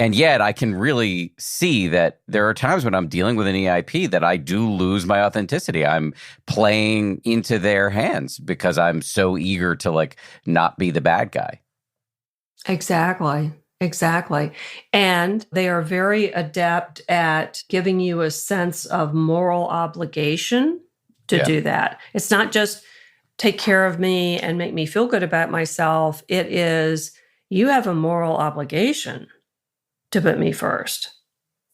And yet I can really see that there are times when I'm dealing with an EIP that I do lose my authenticity. I'm playing into their hands because I'm so eager to not be the bad guy. Exactly. And they are very adept at giving you a sense of moral obligation to do that. It's not just take care of me and make me feel good about myself. It is, you have a moral obligation to put me first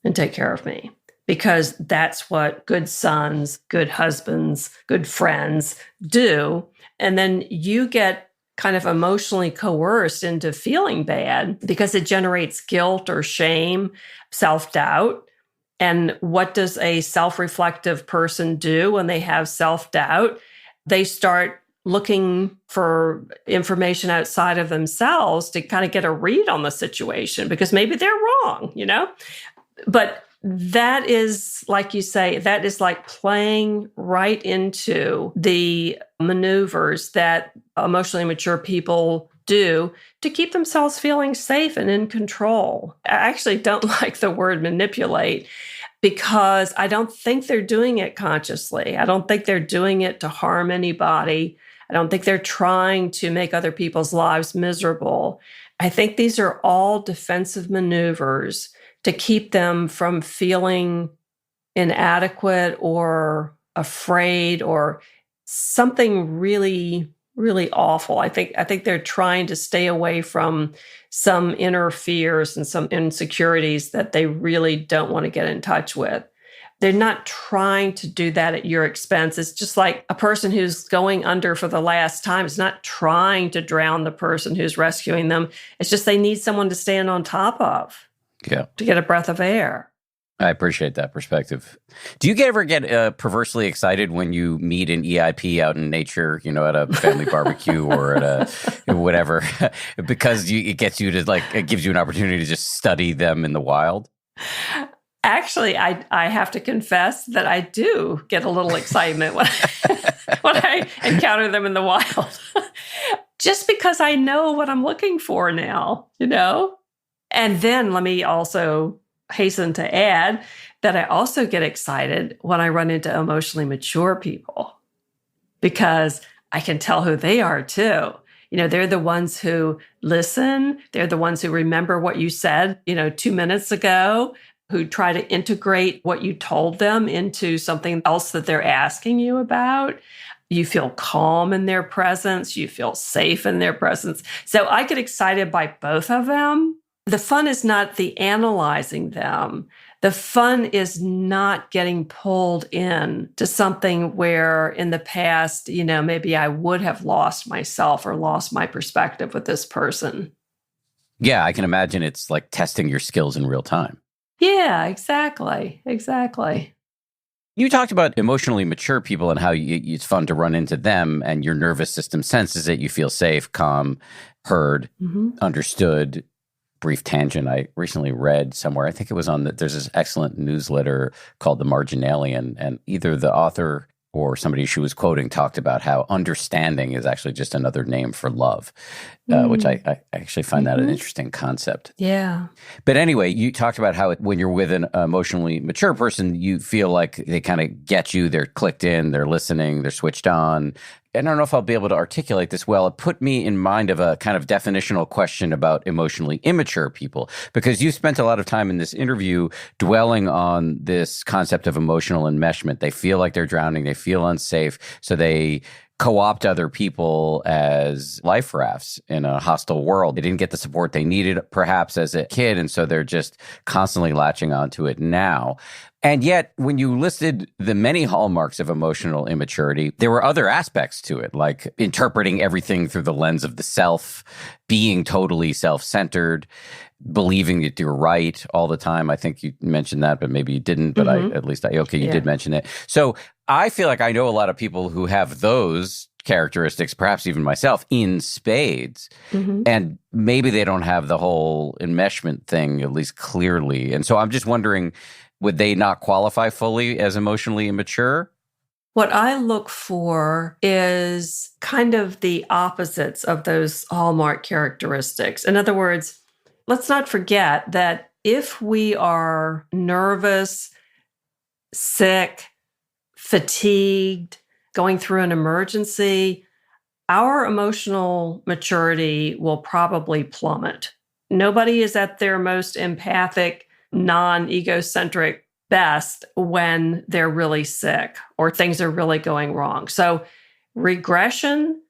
and take care of me, because that's what good sons, good husbands, good friends do. And then you get kind of emotionally coerced into feeling bad because it generates guilt or shame, self-doubt. And what does a self-reflective person do when they have self-doubt? They start looking for information outside of themselves to kind of get a read on the situation, because maybe they're wrong, But that is, like you say, that is like playing right into the maneuvers that emotionally mature people do to keep themselves feeling safe and in control. I actually don't like the word manipulate, because I don't think they're doing it consciously. I don't think they're doing it to harm anybody. I don't think they're trying to make other people's lives miserable. I think these are all defensive maneuvers to keep them from feeling inadequate or afraid or something really, really awful. I think they're trying to stay away from some inner fears and some insecurities that they really don't want to get in touch with. They're not trying to do that at your expense. It's just like a person who's going under for the last time. It's not trying to drown the person who's rescuing them. It's just they need someone to stand on top of, to get a breath of air. I appreciate that perspective. Do you ever get perversely excited when you meet an EIP out in nature, at a family barbecue or at a whatever, because it gets you to it gives you an opportunity to just study them in the wild? Actually, I have to confess that I do get a little excitement when I encounter them in the wild, just because I know what I'm looking for now, And then let me also hasten to add that I also get excited when I run into emotionally mature people, because I can tell who they are too. They're the ones who listen. They're the ones who remember what you said, 2 minutes ago, who try to integrate what you told them into something else that they're asking you about. You feel calm in their presence. You feel safe in their presence. So I get excited by both of them. The fun is not the analyzing them. The fun is not getting pulled in to something where in the past, maybe I would have lost myself or lost my perspective with this person. Yeah, I can imagine it's like testing your skills in real time. Yeah, exactly. Exactly. You talked about emotionally mature people and how it's fun to run into them, and your nervous system senses it. You feel safe, calm, heard, understood. Brief tangent. I recently read somewhere, I think it was there's this excellent newsletter called The Marginalian, and either the author or somebody she was quoting talked about how understanding is actually just another name for love, which I actually find that an interesting concept. Yeah. But anyway, you talked about how when you're with an emotionally mature person, you feel like they kind of get you, they're clicked in, they're listening, they're switched on. I don't know if I'll be able to articulate this well. It put me in mind of a kind of definitional question about emotionally immature people, because you spent a lot of time in this interview dwelling on this concept of emotional enmeshment. They feel like they're drowning. They feel unsafe. So they co-opt other people as life rafts in a hostile world. They didn't get the support they needed, perhaps, as a kid, and so they're just constantly latching onto it now. And yet, when you listed the many hallmarks of emotional immaturity, there were other aspects to it, like interpreting everything through the lens of the self, being totally self-centered, believing that you're right all the time. I think you mentioned that, but maybe you didn't. But you did mention it. So I feel like I know a lot of people who have those characteristics, perhaps even myself, in spades. And maybe they don't have the whole enmeshment thing, at least clearly. And so I'm just wondering, would they not qualify fully as emotionally immature? What I look for is kind of the opposites of those hallmark characteristics. In other words, let's not forget that if we are nervous, sick, fatigued, going through an emergency, our emotional maturity will probably plummet. Nobody is at their most empathic, non-egocentric best when they're really sick or things are really going wrong. So regression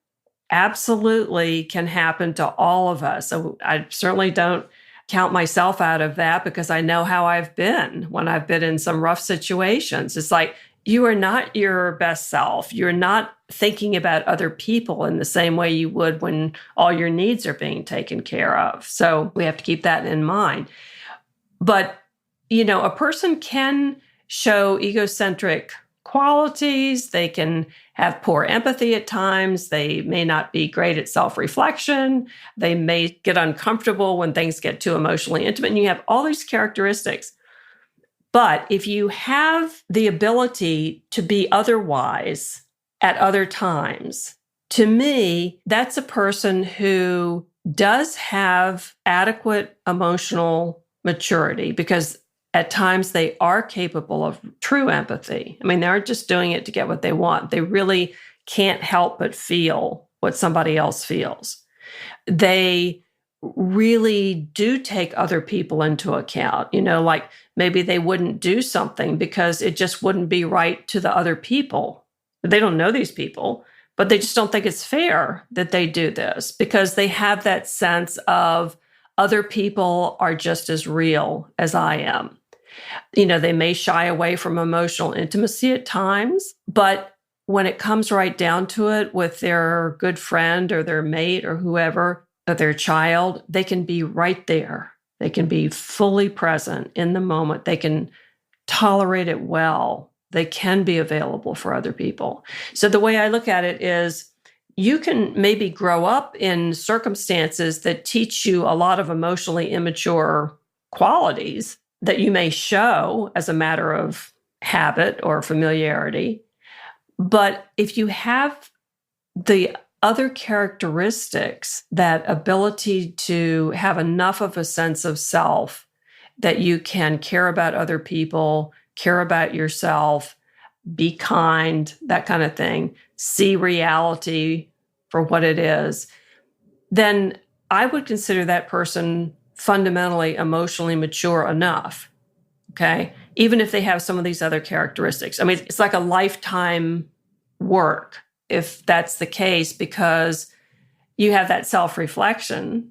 absolutely can happen to all of us. So I certainly don't count myself out of that, because I know how I've been when I've been in some rough situations. It's like, you are not your best self. You're not thinking about other people in the same way you would when all your needs are being taken care of. So we have to keep that in mind. But, a person can show egocentric qualities. They can have poor empathy at times. They may not be great at self-reflection. They may get uncomfortable when things get too emotionally intimate. And you have all these characteristics. But if you have the ability to be otherwise at other times, to me, that's a person who does have adequate emotional maturity, because at times they are capable of true empathy. I mean, they aren't just doing it to get what they want. They really can't help but feel what somebody else feels. They really do take other people into account, like maybe they wouldn't do something because it just wouldn't be right to the other people. They don't know these people, but they just don't think it's fair that they do this, because they have that sense of other people are just as real as I am. They may shy away from emotional intimacy at times, but when it comes right down to it with their good friend or their mate or whoever, or their child, they can be right there. They can be fully present in the moment. They can tolerate it well. They can be available for other people. So the way I look at it is, you can maybe grow up in circumstances that teach you a lot of emotionally immature qualities that you may show as a matter of habit or familiarity. But if you have the other characteristics, that ability to have enough of a sense of self that you can care about other people, care about yourself, be kind, that kind of thing, see reality for what it is, then I would consider that person fundamentally emotionally mature enough Okay. Even if they have some of these other characteristics. I mean, it's like a lifetime work if that's the case, because you have that self-reflection.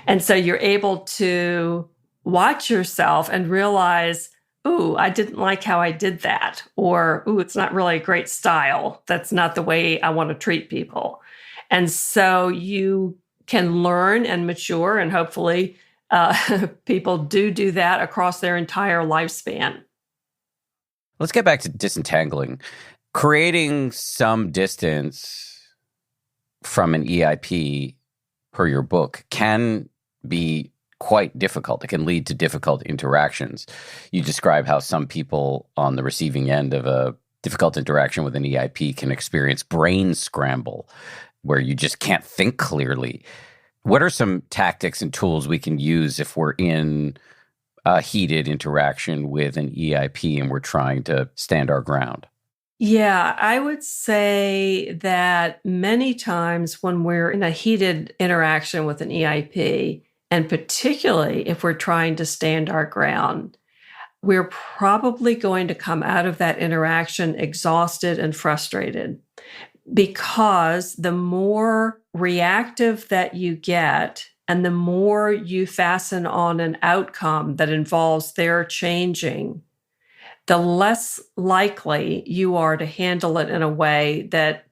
And so you're able to watch yourself and realize, ooh, I didn't like how I did that. Or, ooh, it's not really a great style. That's not the way I want to treat people. And so you can learn and mature, and hopefully people do that across their entire lifespan. Let's get back to disentangling. Creating some distance from an EIP, per your book, can be quite difficult. It can lead to difficult interactions. You describe how some people on the receiving end of a difficult interaction with an EIP can experience brain scramble, where you just can't think clearly. What are some tactics and tools we can use if we're in a heated interaction with an EIP and we're trying to stand our ground? Yeah, I would say that many times when we're in a heated interaction with an EIP, and particularly if we're trying to stand our ground, we're probably going to come out of that interaction exhausted and frustrated, because the more reactive that you get and the more you fasten on an outcome that involves their changing, the less likely you are to handle it in a way that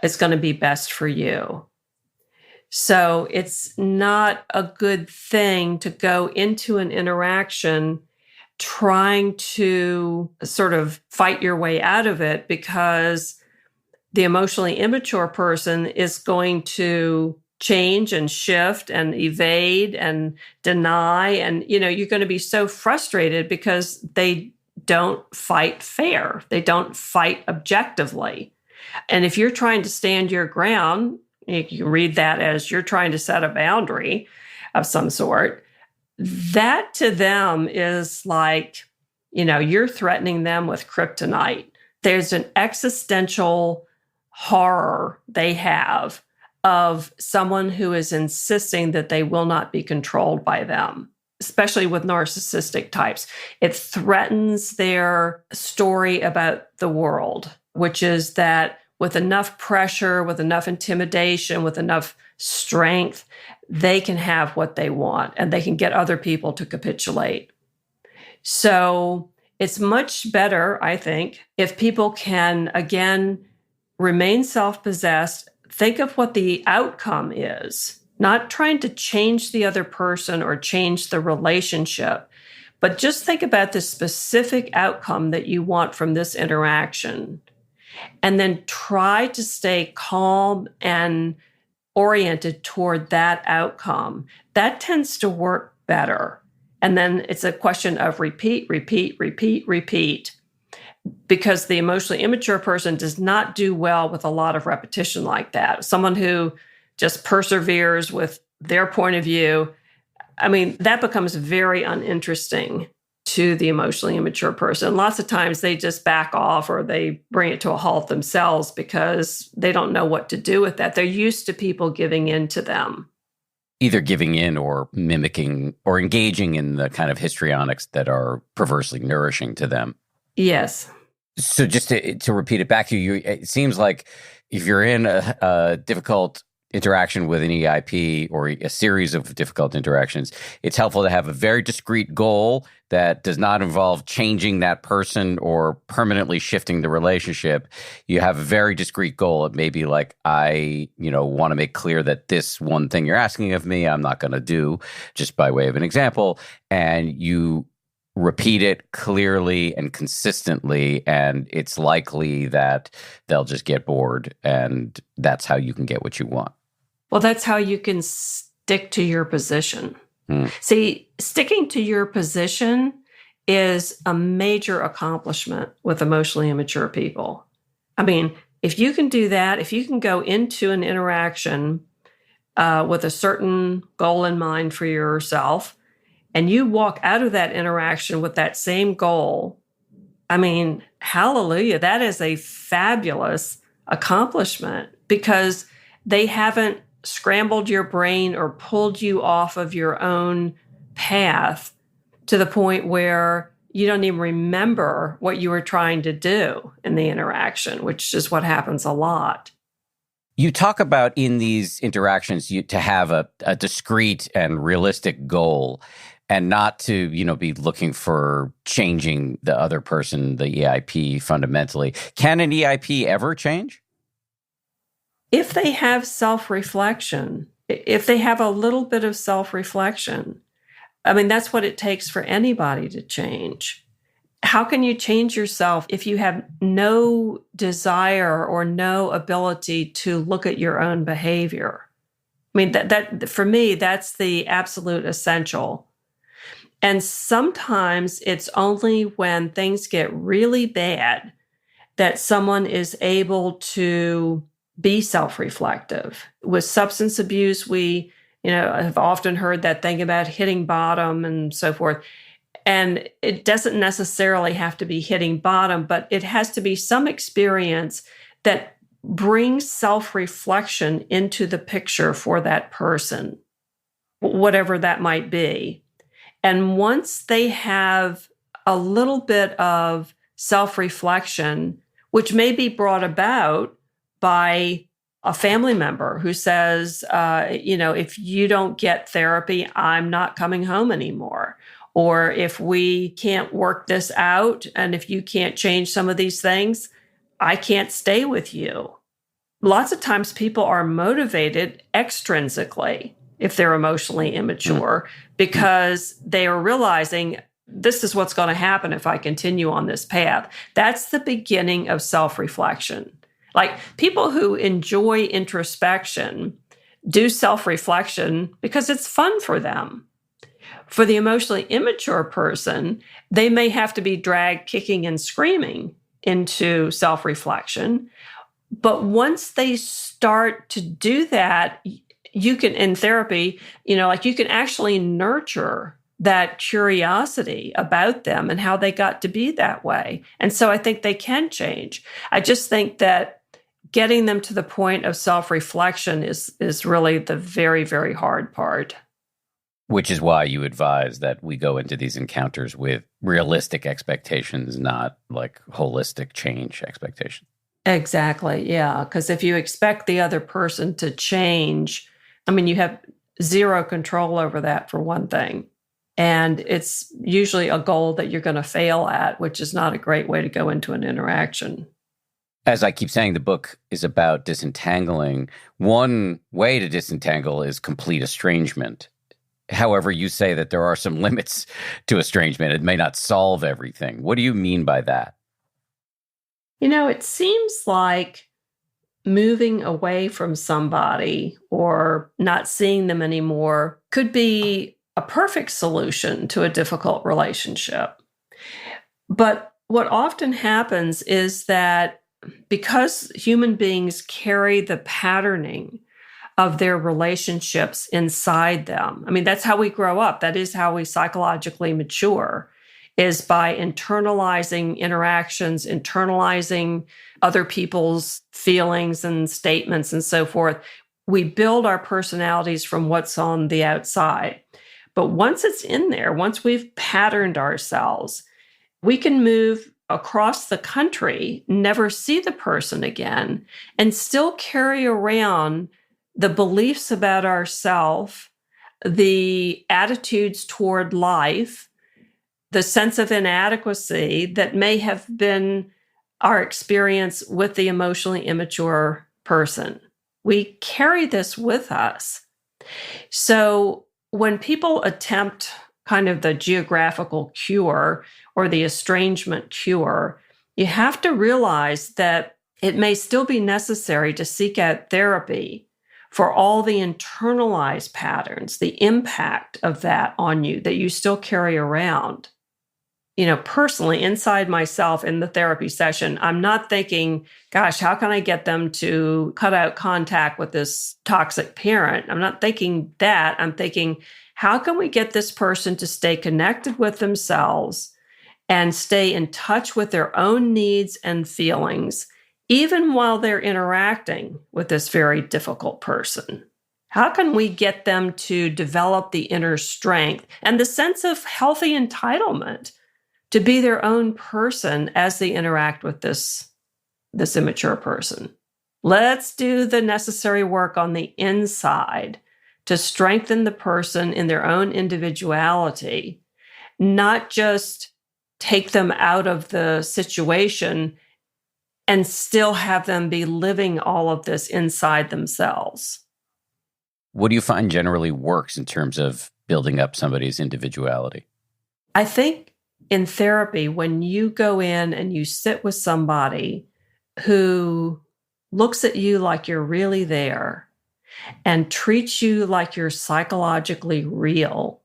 is going to be best for you. So it's not a good thing to go into an interaction trying to sort of fight your way out of it, because the emotionally immature person is going to change and shift and evade and deny. And, you're going to be so frustrated because they don't fight fair. They don't fight objectively. And if you're trying to stand your ground, you can read that as you're trying to set a boundary of some sort. That to them is like, you're threatening them with kryptonite. There's an existential horror they have of someone who is insisting that they will not be controlled by them, especially with narcissistic types. It threatens their story about the world, which is that with enough pressure, with enough intimidation, with enough strength, they can have what they want and they can get other people to capitulate. So it's much better, I think, if people can, again, remain self-possessed, think of what the outcome is, not trying to change the other person or change the relationship, but just think about the specific outcome that you want from this interaction. And then try to stay calm and oriented toward that outcome. That tends to work better. And then it's a question of repeat, because the emotionally immature person does not do well with a lot of repetition like that. Someone who just perseveres with their point of view, that becomes very uninteresting to the emotionally immature person. Lots of times they just back off or they bring it to a halt themselves because they don't know what to do with that. They're used to people giving in to them. Either giving in or mimicking or engaging in the kind of histrionics that are perversely nourishing to them. Yes. So just to repeat it back to you, it seems like if you're in a difficult interaction with an EIP or a series of difficult interactions, it's helpful to have a very discrete goal that does not involve changing that person or permanently shifting the relationship. You have a very discrete goal. It may be like, I want to make clear that this one thing you're asking of me, I'm not going to do, just by way of an example. And you repeat it clearly and consistently, and it's likely that they'll just get bored, and that's how you can get what you want. Well, that's how you can stick to your position. See, sticking to your position is a major accomplishment with emotionally immature people. If you can do that, if you can go into an interaction with a certain goal in mind for yourself, and you walk out of that interaction with that same goal, hallelujah, that is a fabulous accomplishment, because they haven't scrambled your brain or pulled you off of your own path to the point where you don't even remember what you were trying to do in the interaction, which is what happens a lot. You talk about in these interactions to have a discrete and realistic goal and not to, be looking for changing the other person, the EIP fundamentally. Can an EIP ever change? If they have self-reflection, if they have a little bit of self-reflection, I mean, that's what it takes for anybody to change. How can you change yourself if you have no desire or no ability to look at your own behavior? I mean, that for me, that's the absolute essential. And sometimes it's only when things get really bad that someone is able to be self-reflective. With substance abuse, we, have often heard that thing about hitting bottom and so forth. And it doesn't necessarily have to be hitting bottom, but it has to be some experience that brings self-reflection into the picture for that person, whatever that might be. And once they have a little bit of self-reflection, which may be brought about by a family member who says, if you don't get therapy, I'm not coming home anymore. Or if we can't work this out, and if you can't change some of these things, I can't stay with you. Lots of times people are motivated extrinsically if they're emotionally immature because they are realizing this is what's going to happen if I continue on this path. That's the beginning of self-reflection. Like people who enjoy introspection do self-reflection because it's fun for them. For the emotionally immature person, they may have to be dragged kicking and screaming into self-reflection. But once they start to do that, you can, in therapy, you can actually nurture that curiosity about them and how they got to be that way. And so I think they can change. I just think that getting them to the point of self-reflection is really the very, very hard part. Which is why you advise that we go into these encounters with realistic expectations, not like holistic change expectations. Exactly, yeah. Because if you expect the other person to change, you have zero control over that for one thing. And it's usually a goal that you're going to fail at, which is not a great way to go into an interaction. As I keep saying, the book is about disentangling. One way to disentangle is complete estrangement. However, you say that there are some limits to estrangement. It may not solve everything. What do you mean by that? It seems like moving away from somebody or not seeing them anymore could be a perfect solution to a difficult relationship. But what often happens is that because human beings carry the patterning of their relationships inside them. That's how we grow up. That is how we psychologically mature, is by internalizing interactions, internalizing other people's feelings and statements and so forth. We build our personalities from what's on the outside. But once it's in there, once we've patterned ourselves, we can move across the country, never see the person again, and still carry around the beliefs about ourselves, the attitudes toward life, the sense of inadequacy that may have been our experience with the emotionally immature person. We carry this with us. So when people attempt kind of the geographical cure or the estrangement cure, you have to realize that it may still be necessary to seek out therapy for all the internalized patterns, the impact of that on you that you still carry around. Personally, inside myself in the therapy session, I'm not thinking, gosh, how can I get them to cut out contact with this toxic parent? I'm not thinking that. I'm thinking, how can we get this person to stay connected with themselves and stay in touch with their own needs and feelings, even while they're interacting with this very difficult person? How can we get them to develop the inner strength and the sense of healthy entitlement to be their own person as they interact with this immature person? Let's do the necessary work on the inside to strengthen the person in their own individuality, not just take them out of the situation and still have them be living all of this inside themselves. What do you find generally works in terms of building up somebody's individuality? I think in therapy, when you go in and you sit with somebody who looks at you like you're really there and treats you like you're psychologically real,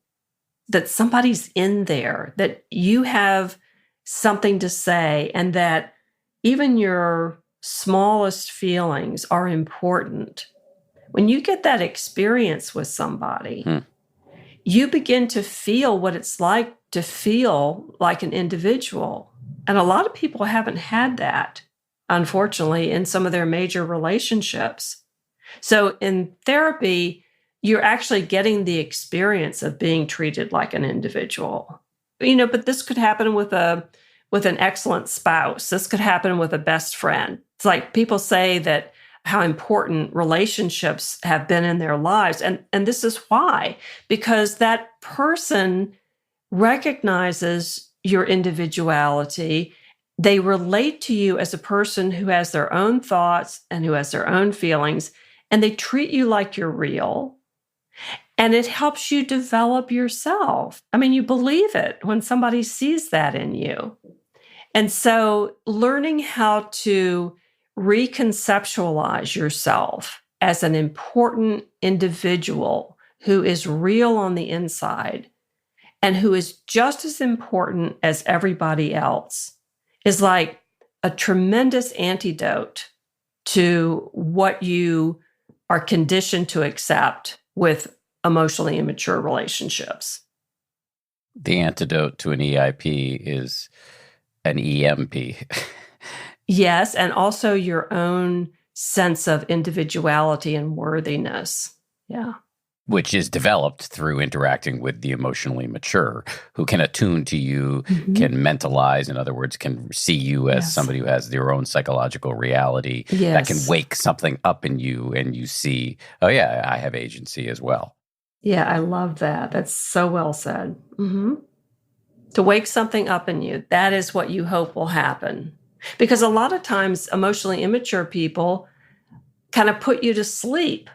that somebody's in there, that you have something to say, and that even your smallest feelings are important. When you get that experience with somebody, you begin to feel what it's like to feel like an individual. And a lot of people haven't had that, unfortunately, in some of their major relationships. So in therapy, you're actually getting the experience of being treated like an individual. But this could happen with an excellent spouse. This could happen with a best friend. It's like people say that how important relationships have been in their lives. And this is why, because that person recognizes your individuality. They relate to you as a person who has their own thoughts and who has their own feelings, and they treat you like you're real. And it helps you develop yourself. I mean, you believe it when somebody sees that in you. And so learning how to reconceptualize yourself as an important individual who is real on the inside and who is just as important as everybody else is like a tremendous antidote to what you are conditioned to accept with emotionally immature relationships. The antidote to an EIP is an EMP. Yes, and also your own sense of individuality and worthiness. Yeah. Which is developed through interacting with the emotionally mature, who can attune to you, can mentalize, in other words, can see you as somebody who has their own psychological reality that can wake something up in you, and you see, oh yeah, I have agency as well. Yeah, I love that. That's so well said. To wake something up in you, that is what you hope will happen. Because a lot of times emotionally immature people kind of put you to sleep.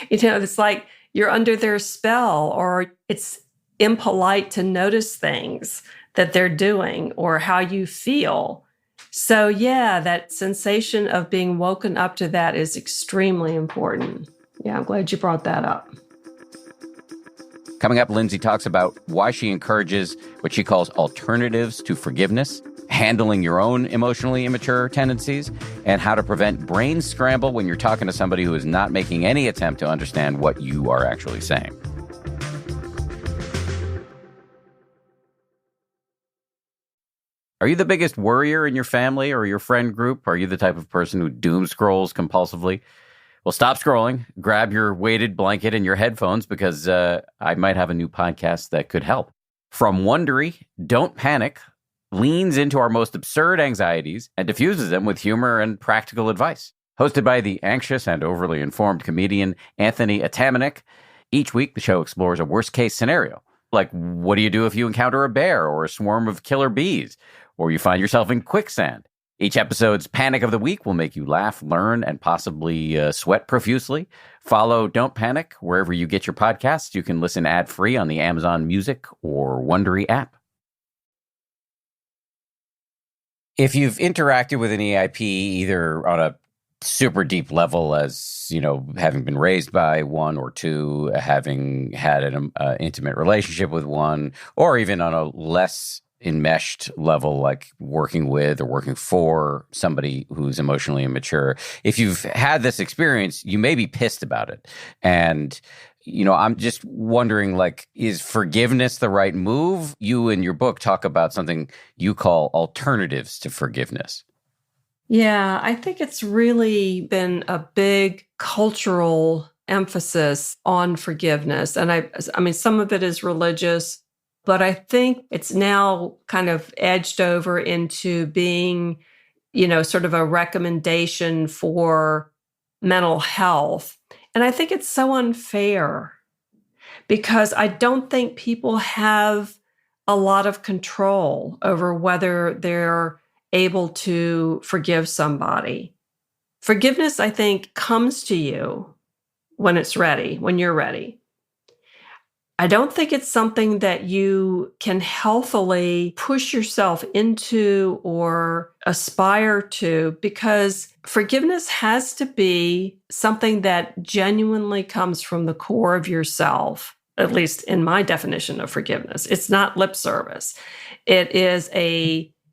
It's like you're under their spell, or it's impolite to notice things that they're doing or how you feel. So yeah, that sensation of being woken up to that is extremely important. Yeah, I'm glad you brought that up. Coming up, Lindsay talks about why she encourages what she calls alternatives to forgiveness, handling your own emotionally immature tendencies, and how to prevent brain scramble when you're talking to somebody who is not making any attempt to understand what you are actually saying. Are you the biggest worrier in your family or your friend group? Are you the type of person who doom scrolls compulsively? Well, stop scrolling, grab your weighted blanket and your headphones, because I might have a new podcast that could help. From Wondery, Don't Panic leans into our most absurd anxieties and diffuses them with humor and practical advice. Hosted by the anxious and overly informed comedian Anthony Atamanuik, each week the show explores a worst-case scenario. Like, what do you do if you encounter a bear or a swarm of killer bees, or you find yourself in quicksand? Each episode's Panic of the Week will make you laugh, learn, and possibly sweat profusely. Follow Don't Panic wherever you get your podcasts. You can listen ad-free on the Amazon Music or Wondery app. If you've interacted with an EIP either on a super deep level, as, having been raised by one or two, having had an intimate relationship with one, or even on a less enmeshed level, like working with or working for somebody who's emotionally immature, if you've had this experience, you may be pissed about it. And, I'm just wondering, is forgiveness the right move? You in your book talk about something you call alternatives to forgiveness. Yeah, I think it's really been a big cultural emphasis on forgiveness. And I mean, some of it is religious, but I think it's now kind of edged over into being, sort of a recommendation for mental health. And I think it's so unfair because I don't think people have a lot of control over whether they're able to forgive somebody. Forgiveness, I think, comes to you when it's ready, when you're ready. I don't think it's something that you can healthily push yourself into or aspire to, because forgiveness has to be something that genuinely comes from the core of yourself, at least in my definition of forgiveness. It's not lip service. It is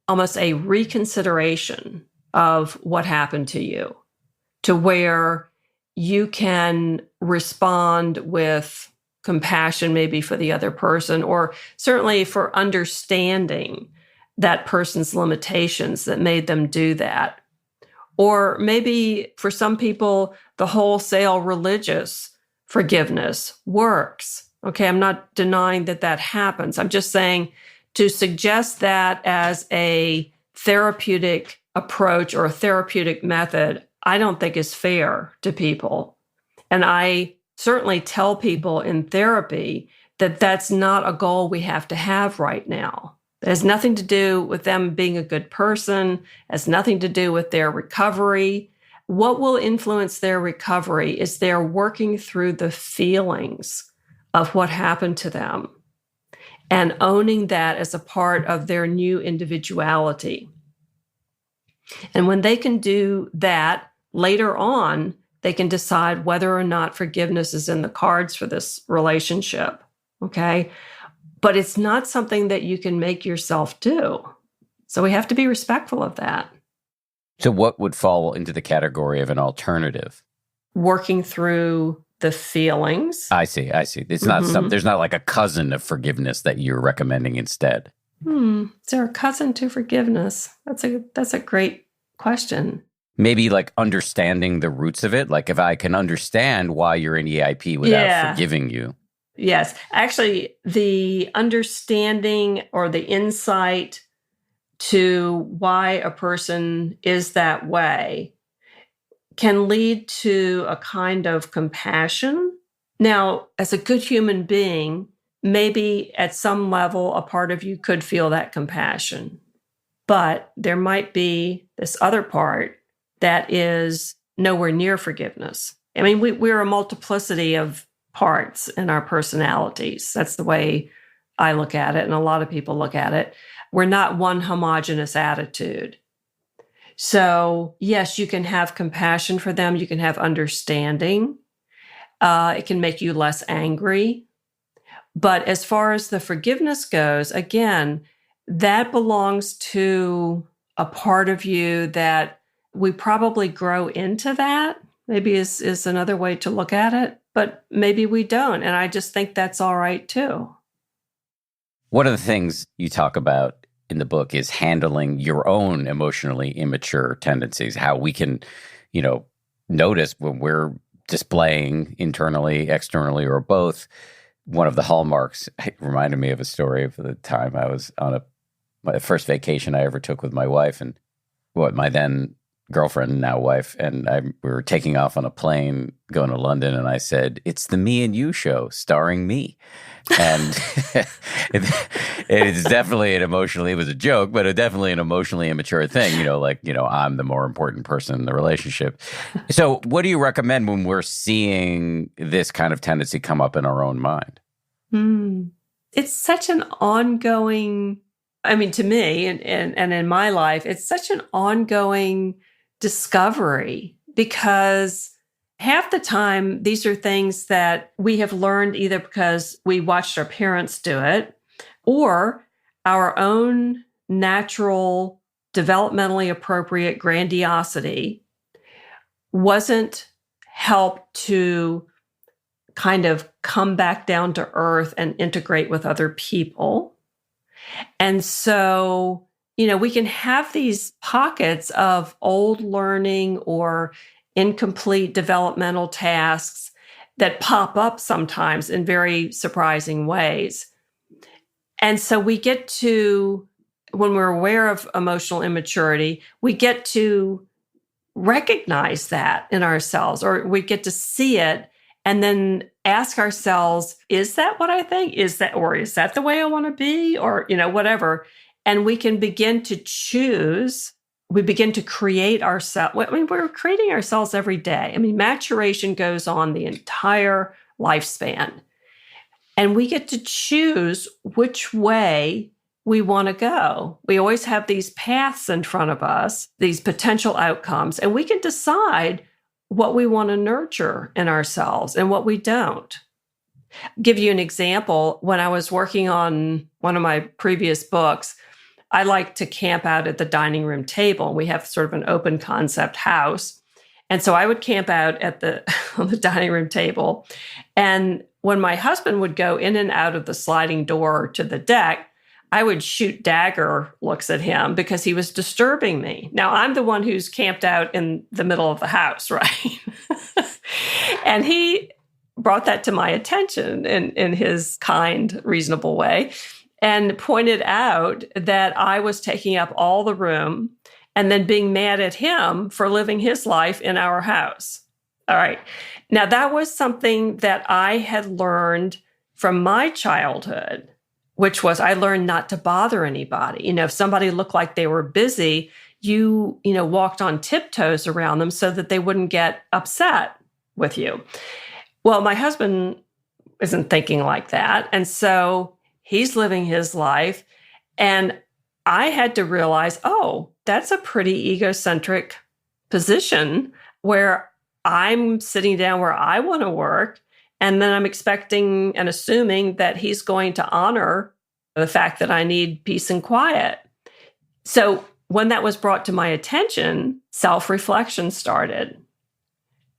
almost a reconsideration of what happened to you, to where you can respond with compassion maybe for the other person, or certainly for understanding that person's limitations that made them do that. Or maybe for some people, the wholesale religious forgiveness works. Okay, I'm not denying that that happens. I'm just saying to suggest that as a therapeutic approach or a therapeutic method, I don't think is fair to people. And I certainly tell people in therapy that that's not a goal we have to have right now. It has nothing to do with them being a good person, has nothing to do with their recovery. What will influence their recovery is they're working through the feelings of what happened to them and owning that as a part of their new individuality. And when they can do that later on, they can decide whether or not forgiveness is in the cards for this relationship, okay? But it's not something that you can make yourself do. So we have to be respectful of that. So what would fall into the category of an alternative? Working through the feelings. I see. It's not there's not like a cousin of forgiveness that you're recommending instead. Is there a cousin to forgiveness? That's a great question. Maybe like understanding the roots of it. Like if I can understand why you're in EIP without forgiving you. Yes. Actually, the understanding or the insight to why a person is that way can lead to a kind of compassion. Now, as a good human being, maybe at some level, a part of you could feel that compassion. But there might be this other part that is nowhere near forgiveness. I mean, we're a multiplicity of parts in our personalities. That's the way I look at it, and a lot of people look at it. We're not one homogeneous attitude. So, yes, you can have compassion for them. You can have understanding. It can make you less angry. But as far as the forgiveness goes, again, that belongs to a part of you that we probably grow into that, maybe is another way to look at it, but maybe we don't. And I just think that's all right too. One of the things you talk about in the book is handling your own emotionally immature tendencies, how we can, notice when we're displaying internally, externally, or both. One of the hallmarks, it reminded me of a story of the time I was on my first vacation I ever took with my wife and my then girlfriend, now wife, and we were taking off on a plane going to London, and I said, "It's the Me and You show starring me." And it's definitely it was a joke, but it definitely an emotionally immature thing, I'm the more important person in the relationship. So what do you recommend when we're seeing this kind of tendency come up in our own mind? It's such an ongoing, to me and in my life, it's such an ongoing discovery, because half the time these are things that we have learned either because we watched our parents do it or our own natural, developmentally appropriate grandiosity wasn't helped to kind of come back down to earth and integrate with other people. And so we can have these pockets of old learning or incomplete developmental tasks that pop up sometimes in very surprising ways. And so we get to, when we're aware of emotional immaturity, we get to recognize that in ourselves, or we get to see it and then ask ourselves, is that what I think? Is that the way I want to be? Or, whatever. And we can begin to choose. We begin to create ourselves. I mean, we're creating ourselves every day. I mean, maturation goes on the entire lifespan. And we get to choose which way we want to go. We always have these paths in front of us, these potential outcomes, and we can decide what we want to nurture in ourselves and what we don't. Give you an example. When I was working on one of my previous books, I like to camp out at the dining room table. We have sort of an open concept house. And so I would camp out at on the dining room table. And when my husband would go in and out of the sliding door to the deck, I would shoot dagger looks at him because he was disturbing me. Now, I'm the one who's camped out in the middle of the house, right? And he brought that to my attention in his kind, reasonable way and pointed out that I was taking up all the room and then being mad at him for living his life in our house. All right. Now, that was something that I had learned from my childhood, which was I learned not to bother anybody. If somebody looked like they were busy, you walked on tiptoes around them so that they wouldn't get upset with you. Well, my husband isn't thinking like that. And so he's living his life. And I had to realize, oh, that's a pretty egocentric position where I'm sitting down where I want to work. And then I'm expecting and assuming that he's going to honor the fact that I need peace and quiet. So when that was brought to my attention, self-reflection started.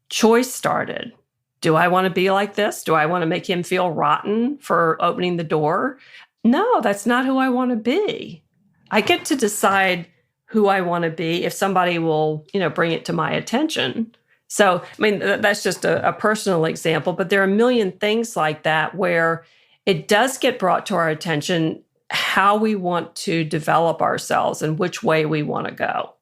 Choice started. Do I want to be like this? Do I want to make him feel rotten for opening the door? No, that's not who I want to be. I get to decide who I want to be if somebody will, bring it to my attention. So, I mean, that's just a personal example, but there are a million things like that where it does get brought to our attention how we want to develop ourselves and which way we want to go.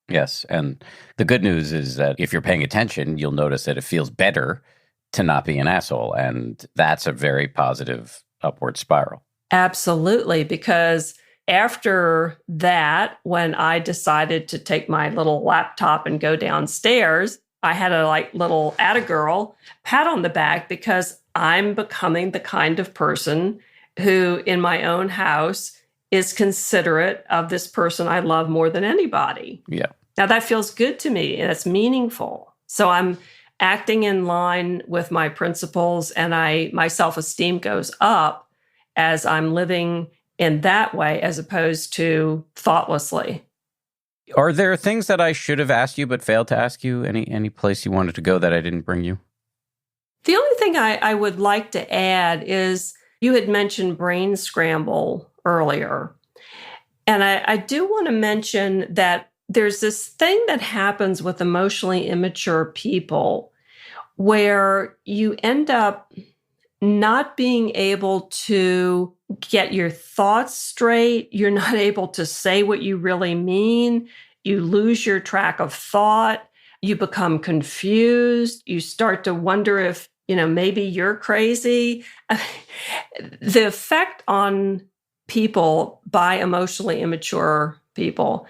Yes. And the good news is that if you're paying attention, you'll notice that it feels better to not be an asshole. And that's a very positive upward spiral. Absolutely. Because after that, when I decided to take my little laptop and go downstairs, I had a little atta-girl pat on the back because I'm becoming the kind of person who in my own house is considerate of this person I love more than anybody. Yeah. Now that feels good to me and it's meaningful. So I'm acting in line with my principles and my self-esteem goes up as I'm living in that way as opposed to thoughtlessly. Are there things that I should have asked you but failed to ask you? Any place you wanted to go that I didn't bring you? The only thing I would like to add is you had mentioned brain scramble earlier. And I do want to mention that there's this thing that happens with emotionally immature people where you end up not being able to get your thoughts straight. You're not able to say what you really mean. You lose your track of thought. You become confused. You start to wonder if, maybe you're crazy. The effect on people by emotionally immature people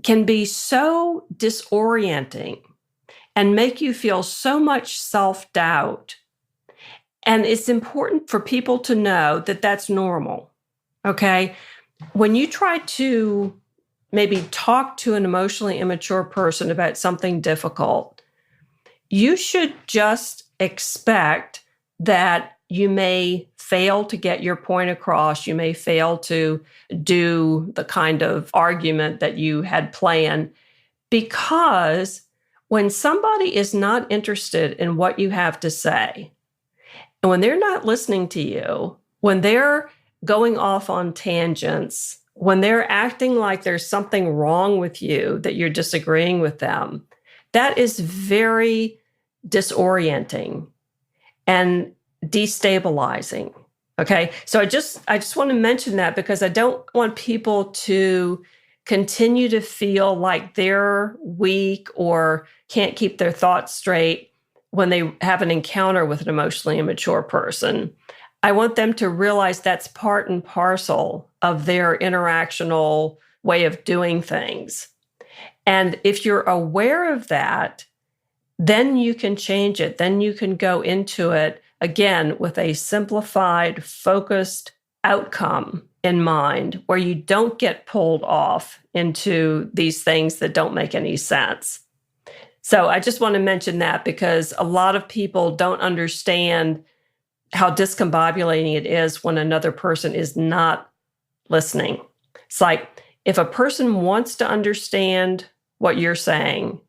can be so disorienting and make you feel so much self-doubt. And it's important for people to know that that's normal, okay? When you try to maybe talk to an emotionally immature person about something difficult, you should just expect that you may fail to get your point across. You may fail to do the kind of argument that you had planned, because when somebody is not interested in what you have to say, and when they're not listening to you, when they're going off on tangents, when they're acting like there's something wrong with you, that you're disagreeing with them, that is very disorienting. and destabilizing. Okay. So I just want to mention that because I don't want people to continue to feel like they're weak or can't keep their thoughts straight when they have an encounter with an emotionally immature person. I want them to realize that's part and parcel of their interactional way of doing things. And if you're aware of that, then you can change it. Then you can go into it again with a simplified, focused outcome in mind where you don't get pulled off into these things that don't make any sense. So I just want to mention that because a lot of people don't understand how discombobulating it is when another person is not listening. It's like if a person wants to understand what you're saying,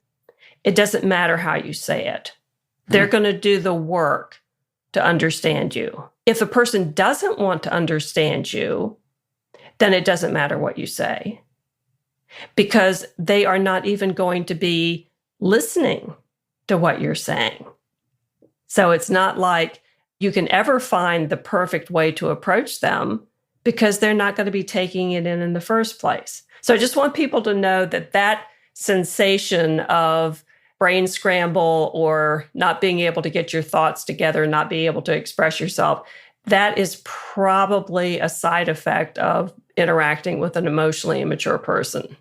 it doesn't matter how you say it. They're going to do the work to understand you. If a person doesn't want to understand you, then it doesn't matter what you say because they are not even going to be listening to what you're saying. So it's not like you can ever find the perfect way to approach them because they're not going to be taking it in the first place. So I just want people to know that that sensation of brain scramble or not being able to get your thoughts together, not being able to express yourself, that is probably a side effect of interacting with an emotionally immature person.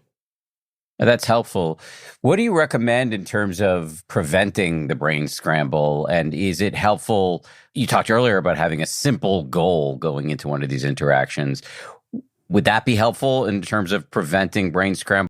That's helpful. What do you recommend in terms of preventing the brain scramble? And is it helpful? You talked earlier about having a simple goal going into one of these interactions. Would that be helpful in terms of preventing brain scramble?